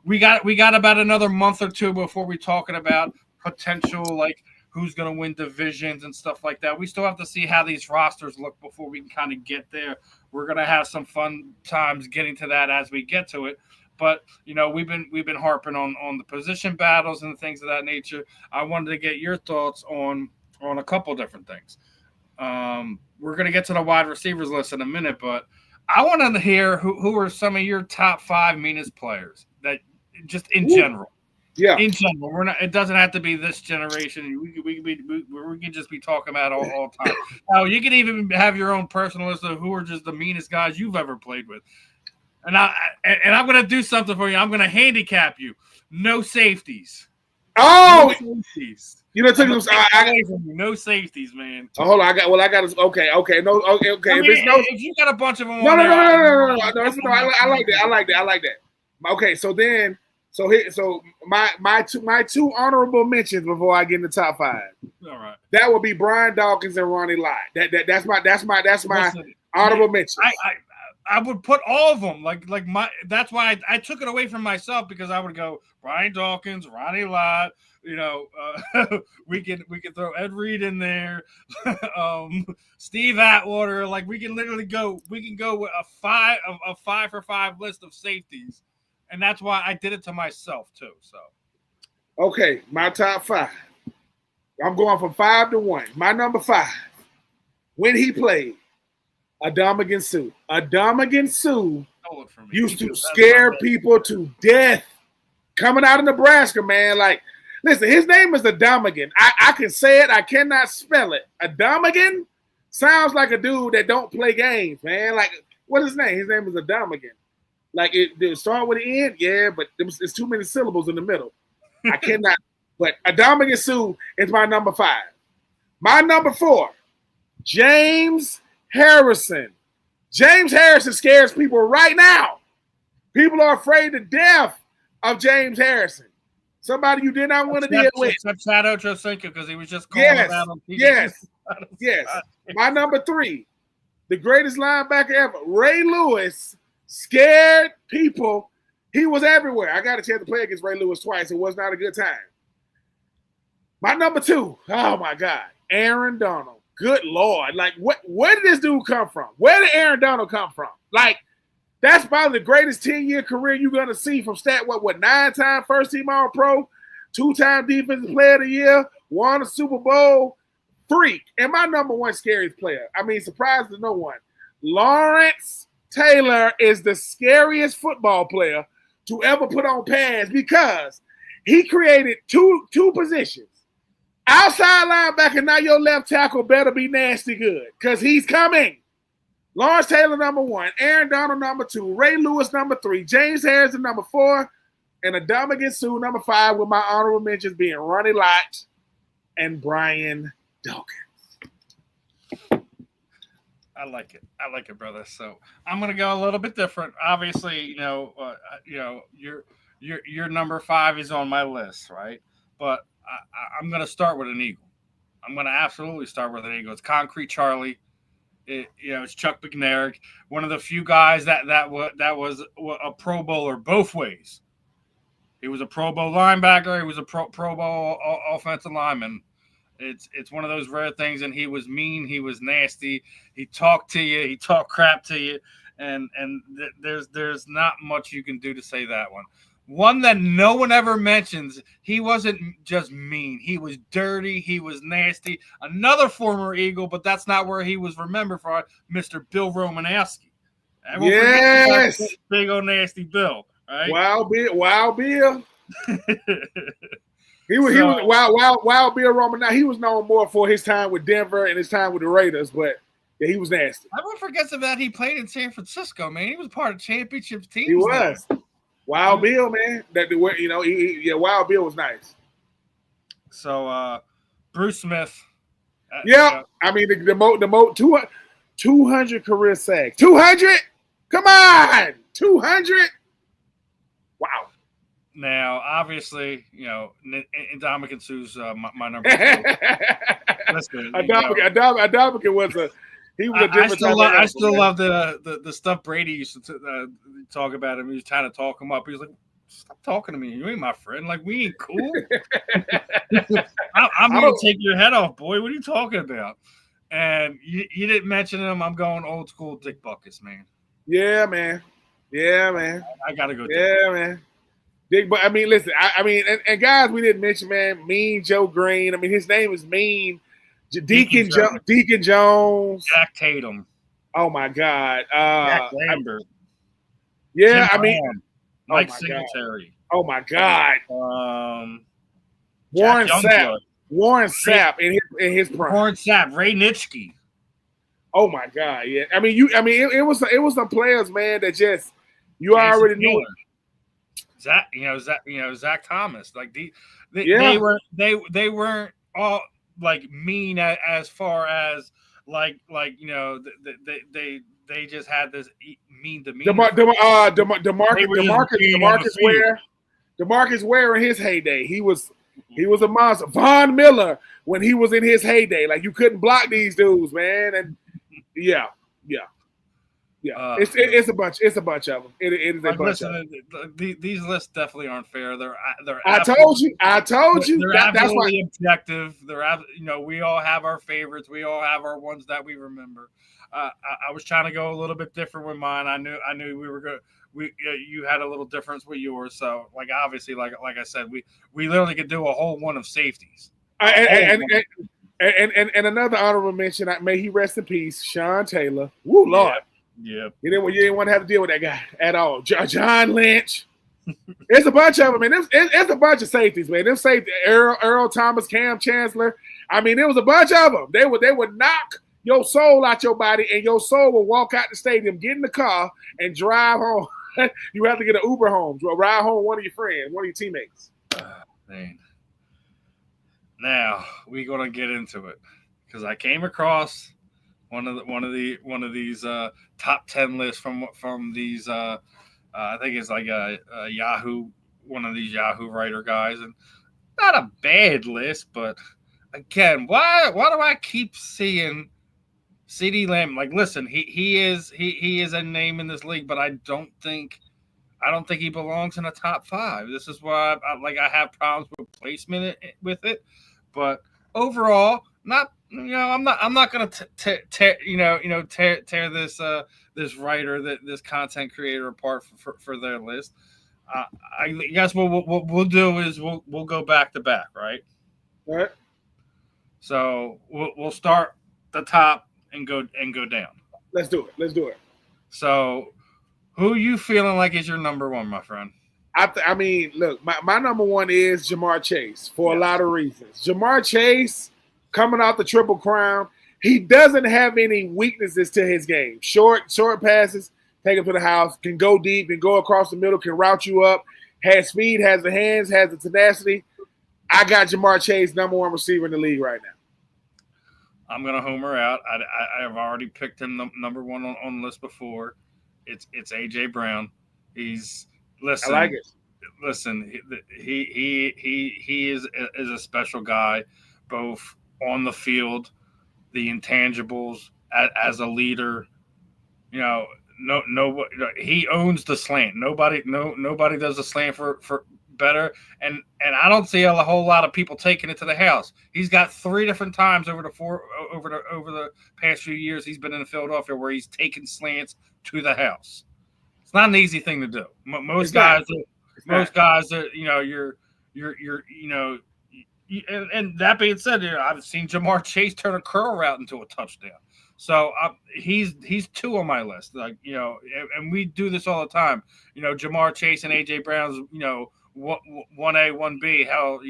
We got about another month or two before we talking about potential, like who's going to win divisions and stuff like that. We still have to see how these rosters look before we can kind of get there. We're going to have some fun times getting to that as we get to it. But we've been harping on the position battles and things of that nature. I wanted to get your thoughts on a couple different things. We're going to get to the wide receivers list in a minute, but I want to hear who are some of your top 5 meanest players that just in general. Yeah. In general, we're not. It doesn't have to be this generation. We can just be talking about all time. Now, you can even have your own personal list of who are just the meanest guys you've ever played with. And I'm going to do something for you. I'm going to handicap you. No safeties. Oh, no safeties. No safeties, man. Oh, hold on. I got to. Okay. No. Okay. I mean, if you got a bunch of them, no. I like that. Okay. So my two honorable mentions before I get in the top 5. All right. That would be Brian Dawkins and Ronnie Lott. That's my honorable mention. I would put all of them that's why I took it away from myself, because I would go Brian Dawkins, Ronnie Lott. We can throw Ed Reed in there, Steve Atwater. Like we can go with a 5 for 5 list of safeties, and that's why I did it to myself too. So, okay, my top 5. I'm going from 5 to 1. My number 5, when he played, Adamagan Suh. Adamagan Suh used to scare people to death. Coming out of Nebraska, man. Like, listen, his name is Adamagan. I can say it. I cannot spell it. Adamagan sounds like a dude that don't play games, man. Like, what is his name? His name is Adamagan. Like, it start with an N, yeah, but there's too many syllables in the middle. I cannot. But Adamagan Suh is my number 5. My number 4, James Harrison. James Harrison scares people right now. People are afraid to death of James Harrison. Somebody you did not want to deal with. Except Shadow Josinko, because he was just calling him out on TV. Yes. My number 3, the greatest linebacker ever, Ray Lewis, scared people. He was everywhere. I got a chance to play against Ray Lewis twice. It was not a good time. My number 2, oh my God, Aaron Donald. Good Lord. Like, where did this dude come from? Where did Aaron Donald come from? Like, that's probably the greatest 10-year career you're going to see from 9-time first-team All-Pro, 2-time Defensive Player of the Year, won a Super Bowl, freak. And my number 1 scariest player, I mean, surprised to no one, Lawrence Taylor is the scariest football player to ever put on pads, because he created two positions. Outside linebacker, now your left tackle better be nasty good, because he's coming. Lawrence Taylor, number 1. Aaron Donald, number 2. Ray Lewis, number 3. James Harrison, number 4. And Adamagan Suh, number 5, with my honorable mentions being Ronnie Lott and Brian Dawkins. I like it, brother. So I'm gonna go a little bit different. Obviously, your number 5 is on my list, right? But I'm going to start with an Eagle. I'm going to absolutely start with an Eagle. It's Concrete Charlie. It's Chuck McNair, one of the few guys that was a Pro Bowler both ways. He was a Pro Bowl linebacker. He was a Pro Bowl offensive lineman. It's one of those rare things, and he was mean. He was nasty. He talked to you. He talked crap to you, and there's not much you can do to say that one. One that no one ever mentions, he wasn't just mean. He was dirty. He was nasty. Another former Eagle, but that's not where he was remembered for, Mr. Bill Romanowski. Yes. Big old nasty Bill, right? Wild Bill. He was Wild Bill Romanowski. He was known more for his time with Denver and his time with the Raiders, but yeah, he was nasty. Everyone forgets about he played in San Francisco, man. He was part of championship teams. He was. There. Wild Bill, man. Wild Bill was nice. So, Bruce Smith, Yeah, I mean the 200 career sacks. 200? Come on, 200. Wow. Now, obviously, Ndamukong Suh's my number 2. Listen, Ndamukong was a different type of I still love the stuff Brady used to talk about him. He was trying to talk him up. He was like, "Stop talking to me. You ain't my friend. Like, we ain't cool. I'm gonna take your head off, boy. What are you talking about?" And you didn't mention him. I'm going old school Dick Butkus, man. Yeah, man. I gotta go. Yeah, man. Dick, but I mean, listen. I mean, and guys, we didn't mention, man. Mean Joe Green. I mean, his name is Mean. Deacon Jones. Jack Tatum. Oh my God. Jack Lambert. Yeah, Jim I mean, Brown, Mike Singletary. Oh my God. Warren Sapp in his prime. Warren Sapp, Ray Nitschke. Oh my God, yeah. I mean, it was some players, man, that just you Jason already knew it. Zach Thomas. Like they weren't all like mean as far as they just had this mean demeanor. DeMarcus Ware in his heyday, he was a monster. Von Miller when he was in his heyday, like you couldn't block these dudes, man. And yeah. It's a bunch of them. It is a bunch of them. These lists definitely aren't fair. I told you. They're absolutely objective. We all have our favorites. We all have our ones that we remember. I was trying to go a little bit different with mine. I knew we were good. You had a little difference with yours. So like obviously like I said, we literally could do a whole one of safeties. And another honorable mention. May he rest in peace, Sean Taylor. Woo, Lord. Yeah. You didn't want to have to deal with that guy at all. John Lynch. There's a bunch of them, man. It's a bunch of safeties, man. Them safety Earl Thomas, Cam Chancellor. I mean, there was a bunch of them. They would knock your soul out your body, and your soul will walk out the stadium, get in the car, and drive home. You have to get an Uber home, ride home one of your friends, one of your teammates. Man. Now we're gonna get into it because I came across one of these top 10 lists from these I think it's like a Yahoo, one of these Yahoo writer guys, and not a bad list, but again, why do I keep seeing CeeDee Lamb? Like, listen, he is a name in this league, but I don't think he belongs in the top 5. This is why I have problems with placement with it, but overall, not. I'm not gonna tear this writer, this content creator apart for their list. I guess what we'll do is we'll go back to back, right? All right. So we'll start the top and go down. Let's do it. So, who you feeling like is your number 1, my friend? I mean, look, my number 1 is Jamar Chase for a lot of reasons. Jamar Chase, coming off the Triple Crown, he doesn't have any weaknesses to his game. Short passes, take him to the house, can go deep, can go across the middle, can route you up, has speed, has the hands, has the tenacity. I got Jamar Chase, number 1 receiver in the league right now. I'm gonna homer out. I have already picked him number 1 on the list before. It's AJ Brown. Listen. I like it. Listen, he is a special guy, both on the field, the intangibles as a leader. He owns the slant. Nobody does the slant for better, and I don't see a whole lot of people taking it to the house. He's got 3 different times over the past few years he's been in Philadelphia where he's taken slants to the house. It's not an easy thing to do. Most guys are, and that being said, I've seen Jamar Chase turn a curl route into a touchdown. So he's 2 on my list. Like, and we do this all the time. Jamar Chase and AJ Brown's, 1A, 1B. Hell,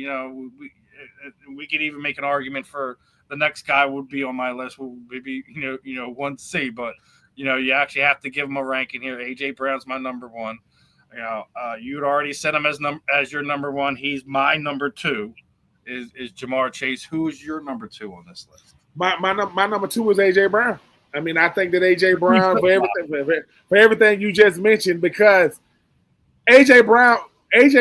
we could even make an argument for the next guy would be on my list. Would be 1C, but you actually have to give him a ranking here. AJ Brown's my number 1. You'd already set him as your number 1. He's my number 2. Is Jamar Chase. Who is your number 2 on this list? My number 2 is AJ Brown. I mean, I think that AJ Brown for everything you just mentioned, because AJ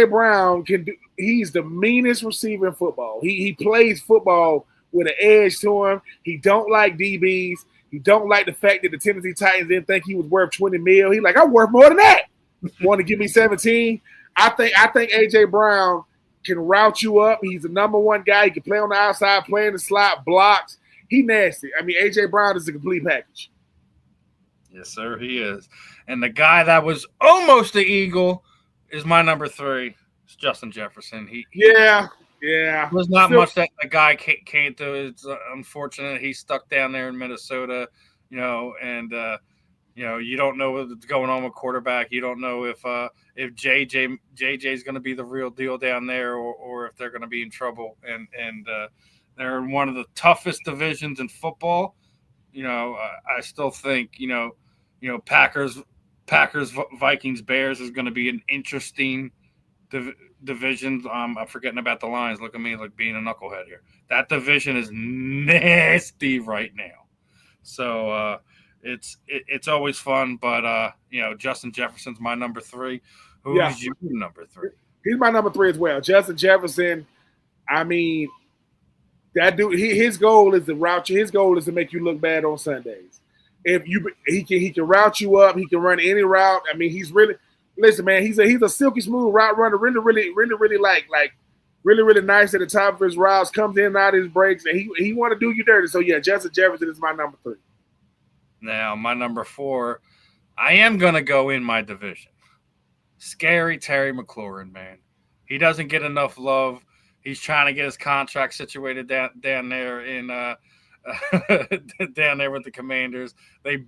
Brown can do. He's the meanest receiver in football. He plays football with an edge to him. He don't like DBs. He don't like the fact that the Tennessee Titans didn't think he was worth 20 mil. He's like, I'm worth more than that. Want to give me 17? I think AJ Brown can route you up. He's the number one guy. He can play on the outside, play in the slot, blocks. He nasty. I mean, AJ Brown is a complete package. Yes, sir, he is. And the guy that was almost the Eagle is my number 3. It's Justin Jefferson. Yeah. There's not much that the guy can't do. It's unfortunate he's stuck down there in Minnesota, and you don't know what's going on with quarterback. You don't know if JJ is going to be the real deal down there, or if they're going to be in trouble. And they're in one of the toughest divisions in football. I still think Packers, Vikings, Bears is going to be an interesting division. I'm forgetting about the Lions. Look at me like being a knucklehead here. That division is nasty right now. So it's always fun, but Justin Jefferson's my number 3. Who's your number 3? He's my number 3 as well. Justin Jefferson. I mean, that dude. His goal is to route you. His goal is to make you look bad on Sundays. He can route you up. He can run any route. I mean, he's really. Listen, man, he's a silky smooth route runner, really nice at the top of his routes, comes in and out of his breaks, and he want to do you dirty. So, yeah, Justin Jefferson is my number 3. Now, my number 4, I am going to go in my division. Scary Terry McLaurin, man. He doesn't get enough love. He's trying to get his contract situated down there in down there with the Commanders. They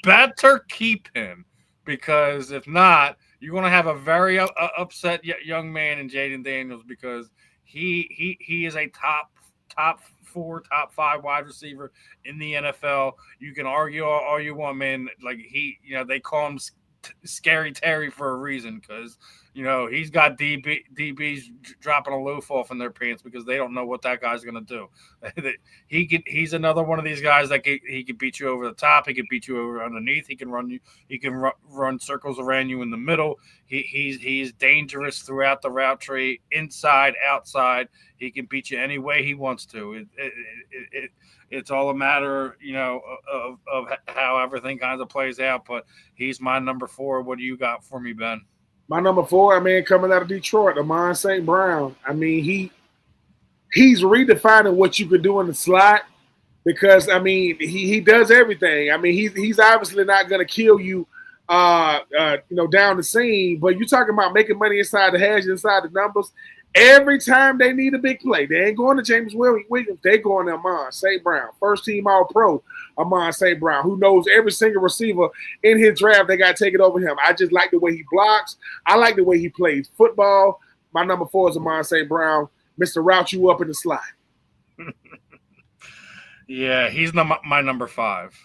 better keep him. Because if not, you're going to have a very upset young man in Jaden Daniels, because he is a top 4, top 5 wide receiver in the NFL. You can argue all you want, man. Like they call him Scary Terry for a reason, because he's got DBs dropping a loaf off in their pants because they don't know what that guy's going to do. He's another one of these guys that he can beat you over the top. He can beat you over underneath. He can run you. He can run circles around you in the middle. He's dangerous throughout the route tree, inside, outside. He can beat you any way he wants to. It's all a matter, of how everything kind of plays out. But he's my number 4. What do you got for me, Ben? My number 4, coming out of Detroit, Amon St. Brown. I mean, he's redefining what you could do in the slot, because he does everything. I mean, he's obviously not going to kill you, down the seam. But you're talking about making money inside the hash, inside the numbers. Every time they need a big play, they ain't going to James Williams. They going to Amon St. Brown, first team All-Pro Amon St. Brown, who knows every single receiver in his draft. They got to take it over him. I just like the way he blocks. I like the way he plays football. My number 4 is Amon St. Brown, Mr. Route you up in the slide. Yeah, he's my number 5,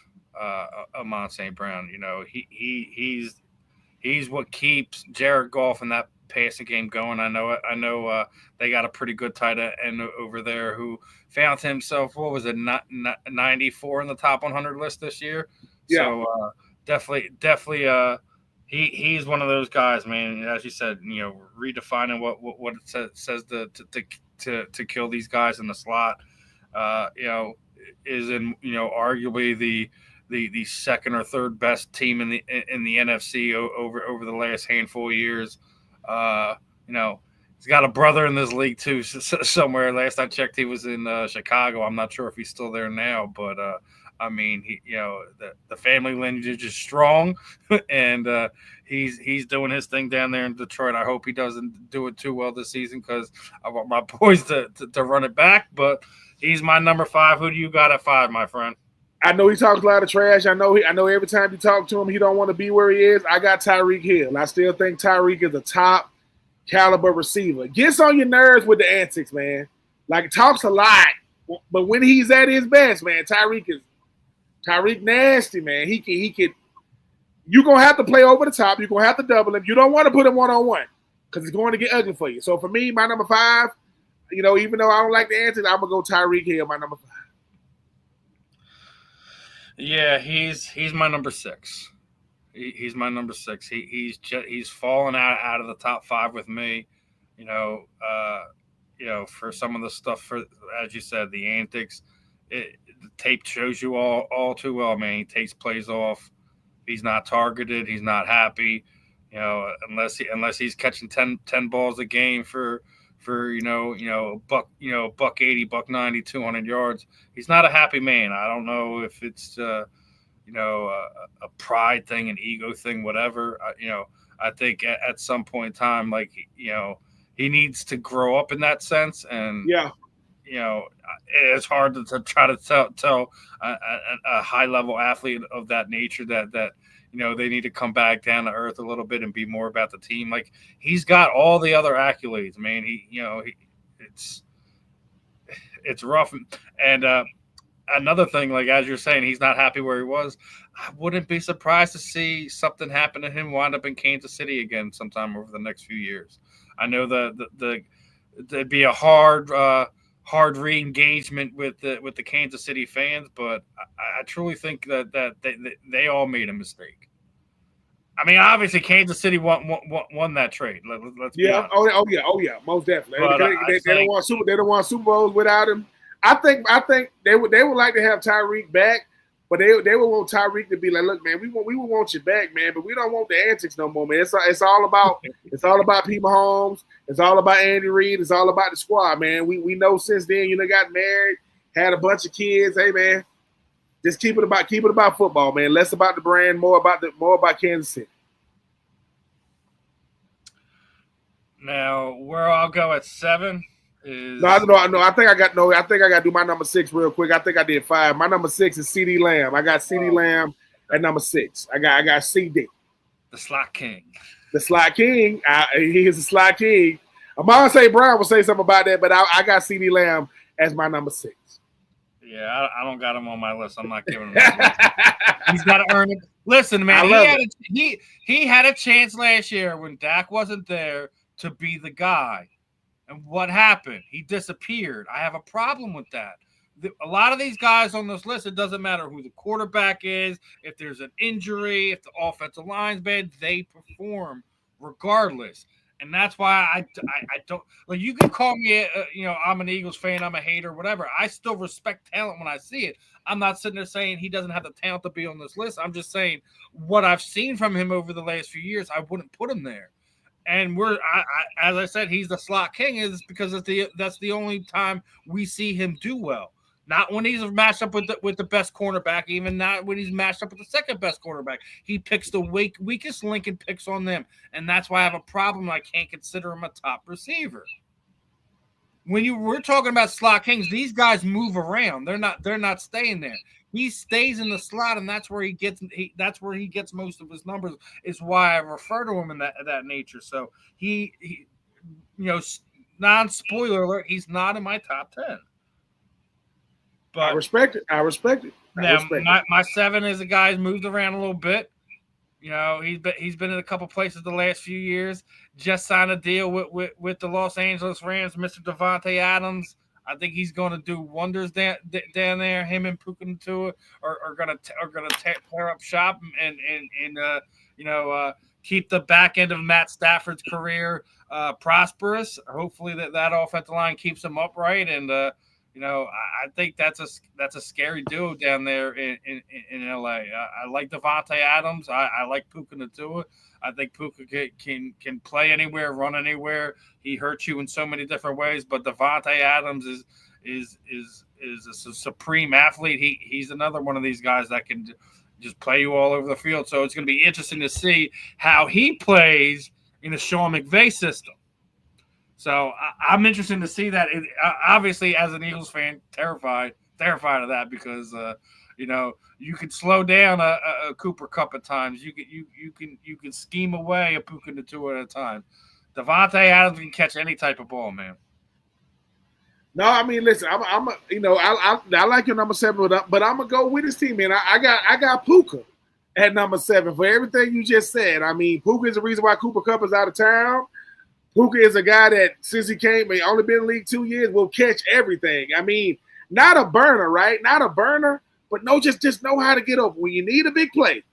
Amon St. Brown. He's what keeps Jared Goff in that passing game going. I know they got a pretty good tight end over there who found himself, 94 in the top 100 list this year. Yeah. So definitely he's one of those guys, man. As you said, redefining what it says to kill these guys in the slot. Is in arguably the second or third best team in the NFC over the last handful of years. He's got a brother in this league too somewhere. Last I checked, he was in Chicago. I'm not sure if he's still there now, but the family lineage is strong, and he's doing his thing down there in Detroit. I hope he doesn't do it too well this season, because I want my boys to run it back. But he's my number 5. Who do you got at 5, my friend? I know he talks a lot of trash. I know every time you talk to him, he don't want to be where he is. I got Tyreek Hill. I still think Tyreek is a top caliber receiver. Gets on your nerves with the antics, man. Like, talks a lot, but when he's at his best, man, Tyreek nasty, man. He can. You're gonna have to play over the top. You're gonna have to double him. You don't want to put him 1-on-1 because it's going to get ugly for you. So for me, my number 5, even though I don't like the antics, I'm gonna go Tyreek Hill, my number 5. Yeah, he's my number 6. He's my number 6. He's fallen out of the top 5 with me. You know, for some of the stuff, for as you said, the antics. The tape shows you all too well, man. He takes plays off. He's not targeted. He's not happy. Unless he's catching 10 balls a game for buck 80, buck 90, 200 yards. He's not a happy man. I don't know if it's a pride thing, an ego thing, whatever. I think at some point in time, like he needs to grow up in that sense, and Yeah. It's hard to try to tell a high level athlete of that nature that they need to come back down to earth a little bit and be more about the team. Like he's got all the other accolades, man. It's rough. And another thing, like as you're saying, he's not happy where he was. I wouldn't be surprised to see something happen to him wind up in Kansas City again sometime over the next few years. I know there'd be a hard re-engagement with the Kansas City fans, but I truly think that they all made a mistake. I mean, obviously, Kansas City won that trade. Let's be honest. Oh yeah, most definitely. But They don't want Super Bowls without him. I think they would like to have Tyreek back, but they would want Tyreek to be like, look, man, we would want you back, man, but we don't want the antics no more, man. It's all about Pete Mahomes. It's all about Andy Reid. It's all about the squad, man. We know since then you got married, had a bunch of kids. Hey, man, just keep it about football, man. Less about the brand, more about Kansas City. Now, where I'll go at 7 is no. I think I got to do my number 6 real quick. I think I did 5. My number 6 is CeeDee Lamb. I got CeeDee Lamb at number 6. I got CD, the slot king. The slot king. He is the slot king. Amon St. Brown will say something about that, but I got CeeDee Lamb as my number 6. Yeah, I don't got him on my list. I'm not giving him. He's got to earn it. Listen, man, he had a chance last year when Dak wasn't there to be the guy. And what happened? He disappeared. I have a problem with that. A lot of these guys on this list, it doesn't matter who the quarterback is, if there's an injury, if the offensive line's bad, they perform regardless. And that's why I don't like. You can call me, I'm an Eagles fan, I'm a hater, whatever. I still respect talent when I see it. I'm not sitting there saying he doesn't have the talent to be on this list. I'm just saying what I've seen from him over the last few years, I wouldn't put him there. And as I said, he's the slot king is because that's the only time we see him do well. Not when he's matched up with the best cornerback, even not when he's matched up with the second best cornerback. He picks the weakest link and picks on them, and that's why I have a problem. I can't consider him a top receiver. When we're talking about slot kings, these guys move around. They're not staying there. He stays in the slot, and that's where he gets most of his numbers. Is why I refer to him in that nature. So he non-spoiler alert, he's not in my top 10. But I respect it. Now, my 7 is a guy who's moved around a little bit. He's been in a couple places the last few years. Just signed a deal with the Los Angeles Rams, Mr. Davante Adams. I think he's going to do wonders down there. Him and Puka Nacua are going to tear up shop and keep the back end of Matt Stafford's career prosperous. Hopefully that offensive line keeps him upright and. I think that's a scary duo down there in LA. I like Davante Adams. I like Puka Nacua. I think Puka can play anywhere, run anywhere. He hurts you in so many different ways. But Davante Adams is a supreme athlete. He's another one of these guys that can just play you all over the field. So it's going to be interesting to see how he plays in the Sean McVay system. So I'm interested to see that. Obviously, as an Eagles fan, terrified of that because you could slow down a Cooper Kupp at times. You can scheme away a Puka Nacua at a time. Davante Adams can catch any type of ball, man. No, I mean, listen, I like your number 7, but I'm gonna go with this team, man. I got Puka at number 7 for everything you just said. I mean, Puka is the reason why Cooper Kupp is out of town. Puka is a guy that since he came, he only been in the league 2 years, will catch everything. I mean, not a burner, right? Not a burner, but just know how to get open. When you need a big play,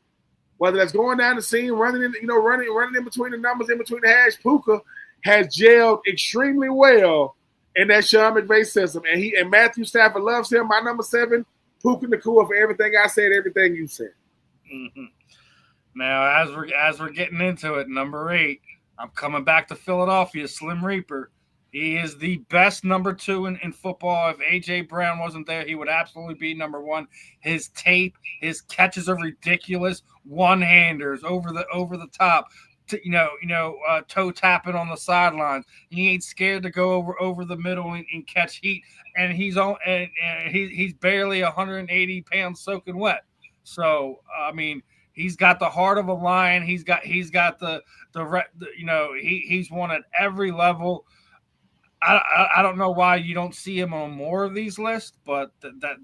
whether that's going down the seam, running in between the numbers, in between the hash, Puka has gelled extremely well in that Sean McVay system. And Matthew Stafford loves him. My number 7, Puka Nacua, for everything I said, everything you said. Mm-hmm. Now, as we're getting into it, number 8, I'm coming back to Philadelphia, Slim Reaper. He is the best number 2 in football. If A.J. Brown wasn't there, he would absolutely be number 1. His tape, his catches are ridiculous. One-handers over the top, toe tapping on the sidelines. He ain't scared to go over the middle and catch heat. And he's barely 180 pounds soaking wet. So I mean, he's got the heart of a lion. He's got the he's won at every level. I don't know why you don't see him on more of these lists, but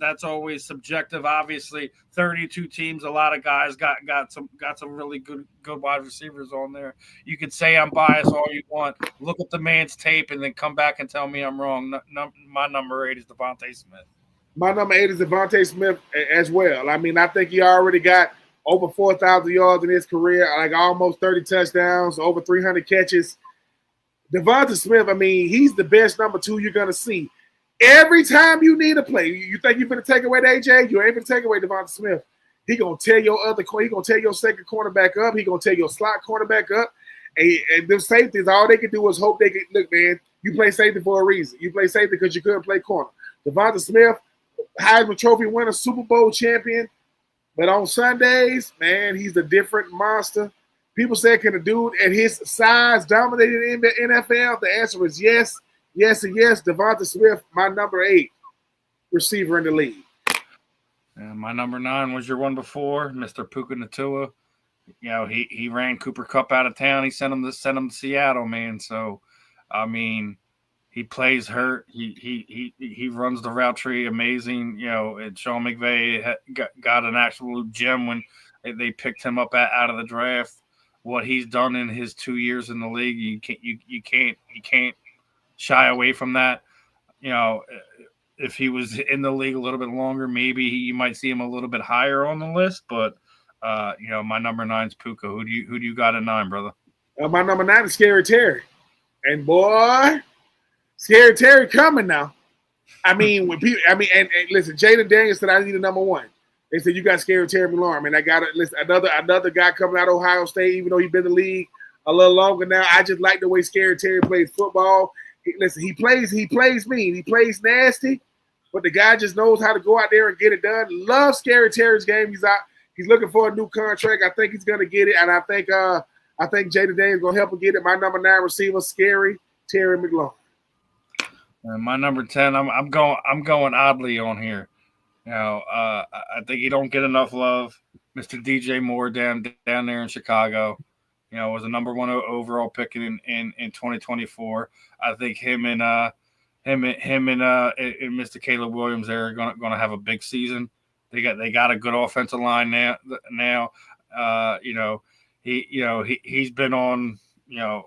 that's always subjective. Obviously, 32 teams, a lot of guys got some really good wide receivers on there. You could say I'm biased all you want. Look at the man's tape and then come back and tell me I'm wrong. My number 8 is Devontae Smith. My number 8 is Devontae Smith as well. I mean, I think he already got over 4,000 yards in his career, like almost 30 touchdowns, over 300 catches. Devonta Smith, I mean, he's the best number 2 you're going to see. Every time you need a play, you think you're going to take away the AJ? You ain't going to take away Devonta Smith. He going to tell your he going to tell your second cornerback up. He going to tell your slot cornerback up. And them safeties, all they can do is hope they can, look, man, you play safety for a reason. You play safety because you couldn't play corner. Devonta Smith, Heisman Trophy winner, Super Bowl champion. But on Sundays, man, he's a different monster. People say, can a dude at his size dominate in the NFL? The answer is yes, yes, and yes. Devonta Smith, my number 8 receiver in the league. And my number 9 was your one before, Mr. Puka Nacua. You know, he ran Cooper Kupp out of town. He sent him to Seattle, man. So, I mean, he plays hurt. He runs the route tree amazing. You know, and Sean McVay got an absolute gem when they picked him up out of the draft. What he's done in his 2 years in the league, you can't shy away from that. You know, if he was in the league a little bit longer, maybe you might see him a little bit higher on the list. But you know, my number 9 is Puka. Who do you got at 9, brother? My number 9 is Scary Terry, and boy, Scary Terry coming now. I mean, and listen, Jaden Daniels said I need a number 1. They said, you got Scary Terry McLaurin. And I got another guy coming out of Ohio State, even though he's been in the league a little longer now. I just like the way Scary Terry plays football. He plays mean. He plays nasty, but the guy just knows how to go out there and get it done. Love Scary Terry's game. He's looking for a new contract. I think he's going to get it, and I think Jaden Daniels is going to help him get it. My number 9 receiver, Scary Terry McLaurin. And my number 10, I'm going oddly on here. You know, I think he don't get enough love. Mr. DJ Moore down there in Chicago, you know, was a number 1 overall pick in 2024. I think him and Mr. Caleb Williams there are gonna have a big season. They got a good offensive line now. You know, he's been on. You know,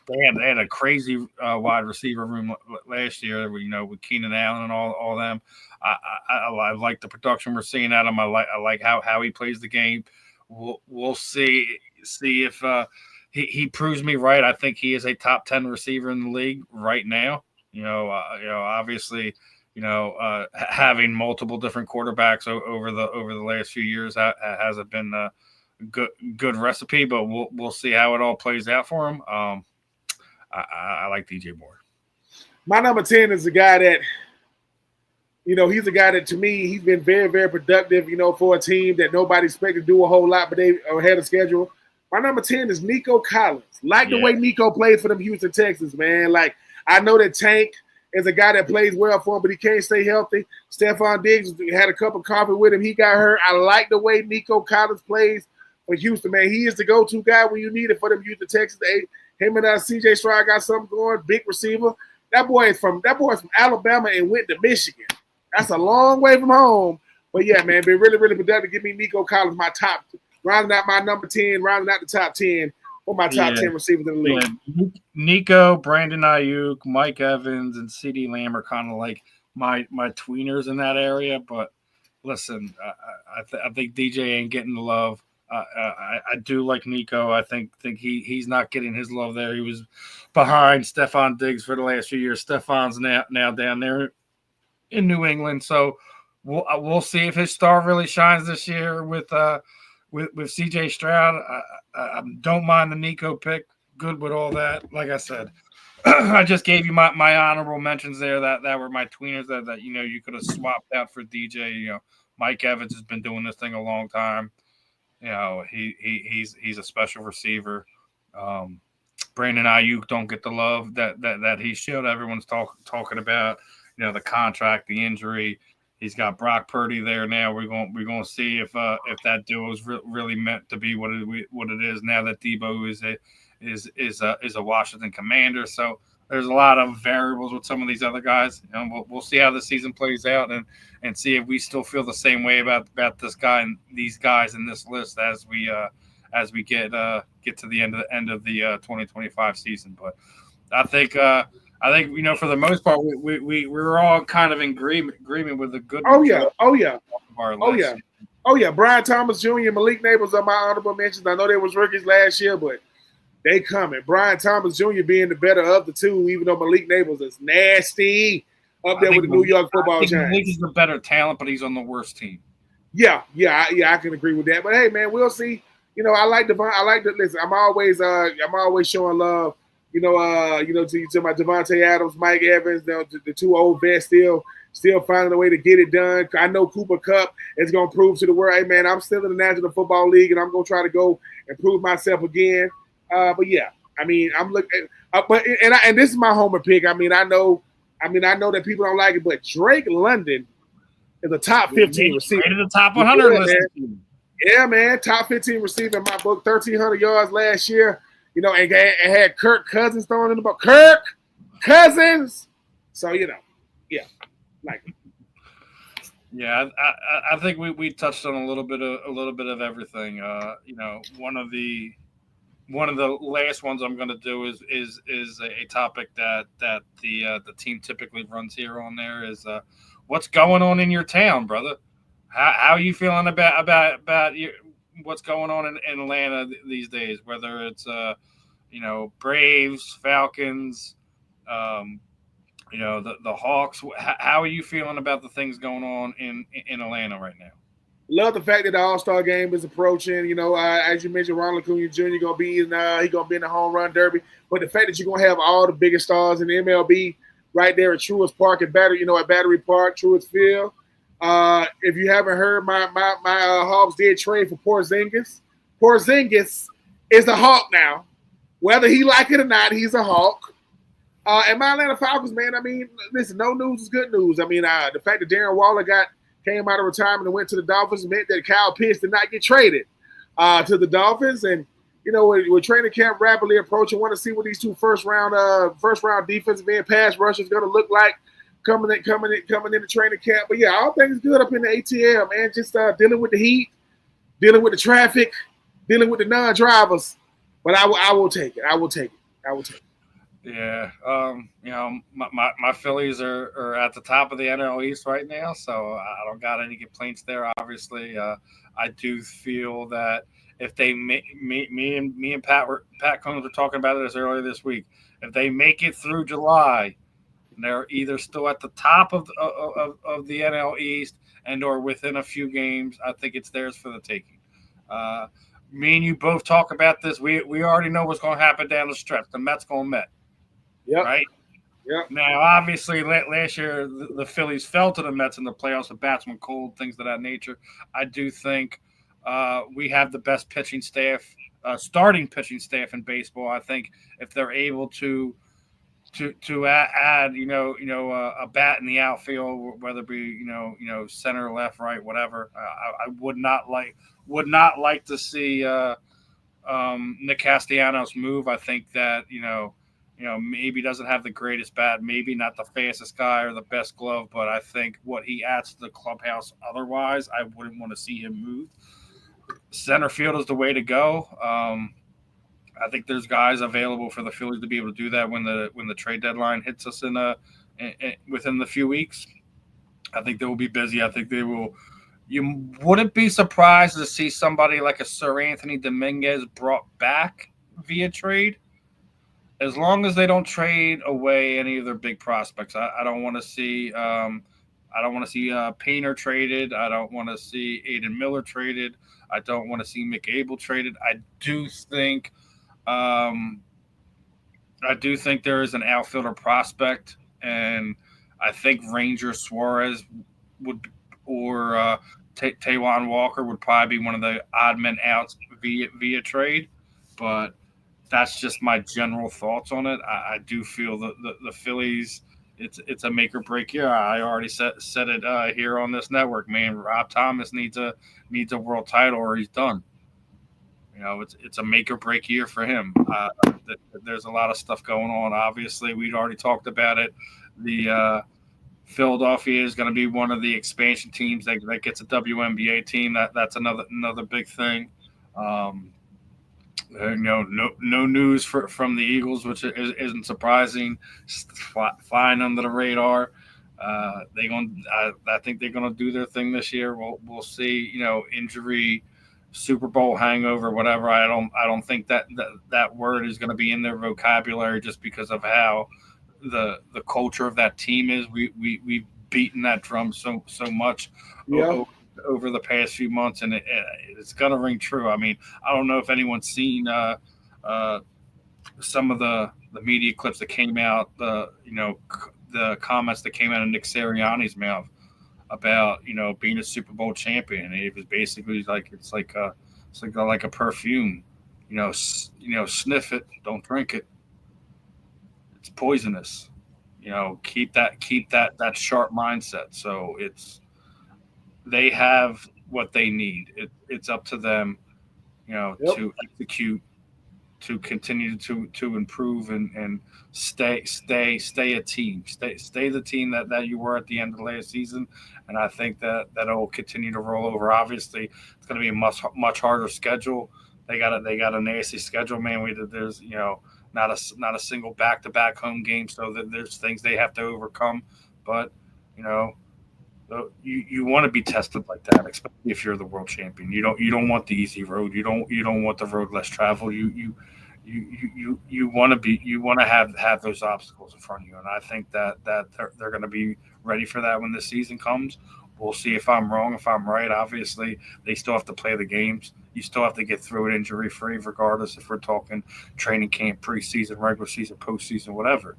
they had a crazy wide receiver room last year. You know, with Keenan Allen and all them. I like the production we're seeing out of him. I like how he plays the game. We'll see if he proves me right. I think he is a top 10 receiver in the league right now. You know, obviously, you know, having multiple different quarterbacks over the last few years hasn't been a good recipe, but we'll see how it all plays out for him. I like DJ Moore. My number 10 is a guy that, you know, he's a guy that, to me, he's been very, very productive, you know, for a team that nobody expected to do a whole lot, but they had a schedule. My number 10 is Nico Collins. The way Nico played for them Houston Texans, man. Like, I know that Tank is a guy that plays well for him, but he can't stay healthy. Stephon Diggs had a cup of coffee with him. He got hurt. I like the way Nico Collins plays for Houston, man. He is the go-to guy when you need it for them Houston Texans. Him and CJ Stroud got something going, big receiver. That boy is from Alabama and went to Michigan. That's a long way from home. But, yeah, man, been really, really productive. Give me Nico Collins, my top, rounding out my number 10, rounding out the top 10 for my top 10 receivers in the league. Yeah. Nico, Brandon Ayuk, Mike Evans, and CeeDee Lamb are kind of like my tweeners in that area. But listen, I think DJ ain't getting the love. I do like Nico. I think he's not getting his love there. He was behind Stephon Diggs for the last few years. Stephon's now down there in New England, so we'll see if his star really shines this year with CJ Stroud. I don't mind the Nico pick. Good with all that. Like I said, I just gave you my honorable mentions there that were my tweeners that you could have swapped out for DJ. Mike Evans has been doing this thing a long time. He's a special receiver. Brandon Ayuk don't get the love that he should. Everyone's talking about the contract, the injury. He's got Brock Purdy there now. We're going to see if that duo is really meant to be what it is now that Debo is a Washington Commander. So there's a lot of variables with some of these other guys, and we'll see how the season plays out and see if we still feel the same way about this guy and these guys in this list as we get to the end of the 2025 season. But I think for the most part we're all kind of in agreement with the good. Oh yeah. Brian Thomas Jr. and Malik Neighbors are my honorable mentions. I know they was rookies last year, but they coming. Brian Thomas Jr. being the better of the two, even though Malik Neighbors is nasty up there with the New York Football Giants. Malik is the better talent, but he's on the worst team. Yeah, I can agree with that. But hey, man, we'll see. I like Devon. Listen. I'm always showing love. To my Devontae Adams, Mike Evans, the two old vets still finding a way to get it done. I know Cooper Kupp is going to prove to the world, hey man, I'm still in the National Football League, and I'm going to try to go and prove myself again. But yeah, I mean, I'm looking. And this is my homer pick. I know that people don't like it, but Drake London is a top 15 receiver. The top 100 list. Yeah, man, top 15 receiver in my book, 1,300 yards last year. And had Kirk Cousins throwing in the ball. Kirk Cousins. So yeah, like. Yeah, I think we touched on a little bit of everything. One of the last ones I'm going to do is a topic that the team typically runs here on there is what's going on in your town, brother. How are you feeling about what's going on in Atlanta these days? Whether it's Braves, Falcons, the Hawks. How are you feeling about the things going on in Atlanta right now? Love the fact that the All-Star game is approaching. As you mentioned, Ronald Acuna Jr. gonna be in the home run derby. But the fact that you're gonna have all the biggest stars in the MLB right there at Truist Park at Battery Park, Truist Field. If you haven't heard, my Hawks did trade for Porzingis. Porzingis is a Hawk now. Whether he like it or not, he's a Hawk. And my Atlanta Falcons, man, I mean, listen, no news is good news. I mean, the fact that Darren Waller came out of retirement and went to the Dolphins meant that Kyle Pitts did not get traded to the Dolphins. And, with training camp rapidly approaching, want to see what these two first round defensive end pass rushers going to look like coming into training camp. But yeah, all things good up in the ATL, man. Just dealing with the heat, dealing with the traffic, dealing with the non-drivers. But I will take it. I will take it. Yeah. My Phillies are at the top of the NL East right now, so I don't got any complaints there. Obviously, I do feel that if they me and Pat Combs were talking about this earlier this week, if they make it through July, they're either still at the top of the NL East and or within a few games. I think it's theirs for the taking. Me and you both talk about this. We already know what's going to happen down the stretch. The Mets going to Met. Yep. Right? Yep. Now, obviously, last year, the Phillies fell to the Mets in the playoffs with batsmen cold, things of that nature. I do think we have the best pitching staff, starting pitching staff in baseball. I think if they're able to add, a bat in the outfield, whether it be, center, left, right, whatever, I would not like to see Nick Castellanos move. I think that, maybe doesn't have the greatest bat, maybe not the fastest guy or the best glove, but I think what he adds to the clubhouse otherwise, I wouldn't want to see him move. Center field is the way to go. I think there's guys available for the Phillies to be able to do that when the trade deadline hits us within the few weeks. I think they will be busy. I think they will You wouldn't be surprised to see somebody like a Sir Anthony Dominguez brought back via trade, as long as they don't trade away any of their big prospects. I don't want to see. I don't want to see Painter traded. I don't want to see Aiden Miller traded. I don't want to see McAble traded. Um, I do think there is an outfielder prospect, and I think Ranger Suarez would, or Taiwan Walker would probably be one of the odd men outs via trade. But that's just my general thoughts on it. I do feel that the Phillies, it's a make or break year. I already said it here on this network. Man, Rob Thomas needs a world title or he's done. It's a make or break year for him. There's a lot of stuff going on. Obviously, we'd already talked about it. The Philadelphia is going to be one of the expansion teams that gets a WNBA team. That's another big thing. No news from the Eagles, which isn't surprising. Flying under the radar. I think they're going to do their thing this year. We'll see. Injury, Super Bowl hangover, whatever. I don't think that word is going to be in their vocabulary just because of how the culture of that team is. We've beaten that drum so much. Yeah. Over the past few months, and it's going to ring true. I mean, I don't know if anyone's seen some of the media clips that came out, the comments that came out of Nick Sirianni's mouth about being a Super Bowl champion. It was basically like like a perfume. Sniff it, don't drink it. It's poisonous. Keep that sharp mindset. So they have what they need. It's up to them, Yep. to execute, to continue to improve and stay a team. Stay the team that you were at the end of the last season. And I think that'll continue to roll over. Obviously, it's going to be a much harder schedule. They got a nasty schedule, man. There's not a single back-to-back home game, so that there's things they have to overcome. But you know you want to be tested like that, especially if you're the world champion. You don't want the easy road. You don't want the road less traveled. You want to have those obstacles in front of you, and I think that they're going to be ready for that when the season comes. We'll see if I'm wrong, if I'm right. Obviously, they still have to play the games. You still have to get through it injury free, regardless if we're talking training camp, preseason, regular season, postseason, whatever.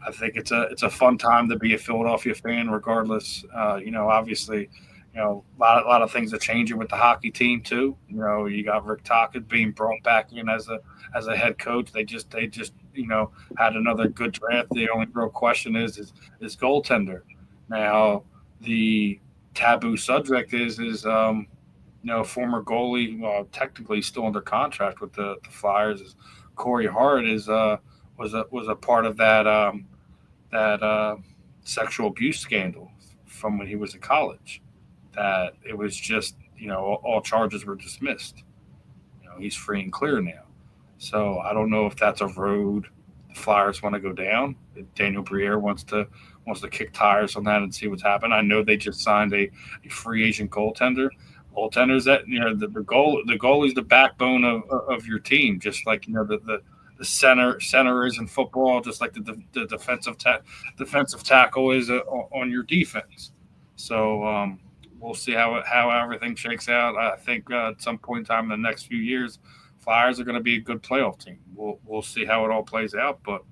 I think it's a fun time to be a Philadelphia fan, regardless. Obviously, a lot of things are changing with the hockey team too. You got Rick Tocchet being brought back in as a head coach. They just had another good draft. The only real question is goaltender. Now the taboo subject is former goalie, well, technically still under contract with the Flyers. Is Corey Hart was a part of that sexual abuse scandal from when he was in college. That it was just all charges were dismissed. He's free and clear now. So I don't know if that's a road the Flyers want to go down. If Daniel Briere wants to kick tires on that and see what's happened. I know they just signed a free agent goaltender. Goaltenders that the goal is the backbone of your team, just like the center is in football, just like the defensive tackle is on your defense. So we'll see how everything shakes out. I think at some point in time in the next few years, Flyers are going to be a good playoff team. We'll see how it all plays out, but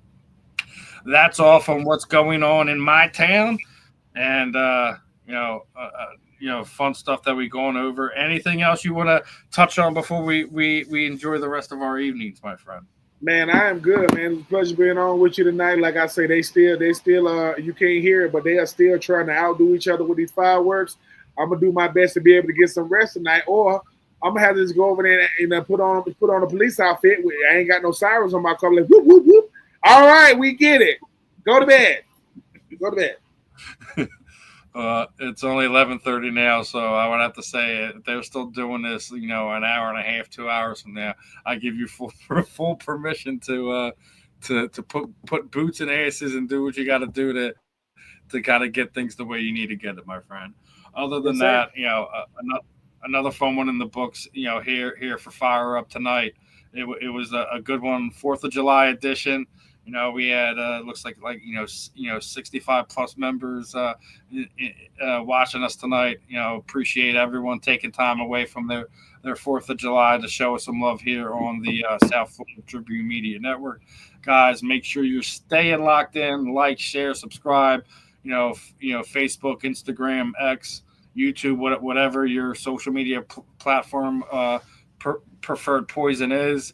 that's all from what's going on in my town, and fun stuff that we going over. Anything else you want to touch on before we enjoy the rest of our evenings, my friend? Man, I am good, man. It's a pleasure being on with you tonight. Like I say, they still you can't hear it, but they are still trying to outdo each other with these fireworks. I'm gonna do my best to be able to get some rest tonight, or I'm gonna have to just go over there and put on a police outfit. I ain't got no sirens on my car. Like whoop whoop whoop. All right, we get it. Go to bed. Go to bed. It's only 11:30 now, so I would have to say if they're still doing this, an hour and a half, 2 hours from now, I give you full permission to put boots and asses and do what you got to do to kind of get things the way you need to get it, my friend. Other than that, another fun one in the books. Here for Fire Up tonight. It was a good one, 4th of July edition. We had looks like 65 plus members watching us tonight. Appreciate everyone taking time away from their 4th of July to show us some love here on the South Florida Tribune Media Network. Guys, make sure you're staying locked in. Like, share, subscribe. Facebook, Instagram, X, YouTube, whatever your social media platform preferred poison is.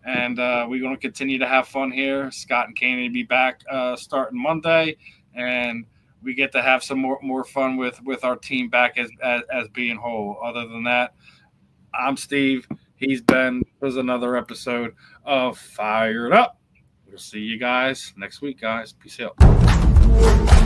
And we're going to continue to have fun here. Scott and Kane will be back starting Monday, and we get to have some more fun with our team back as being whole. Other than that, I'm Steve. He's Ben. There's another episode of Fired Up. We'll see you guys next week, guys. Peace out.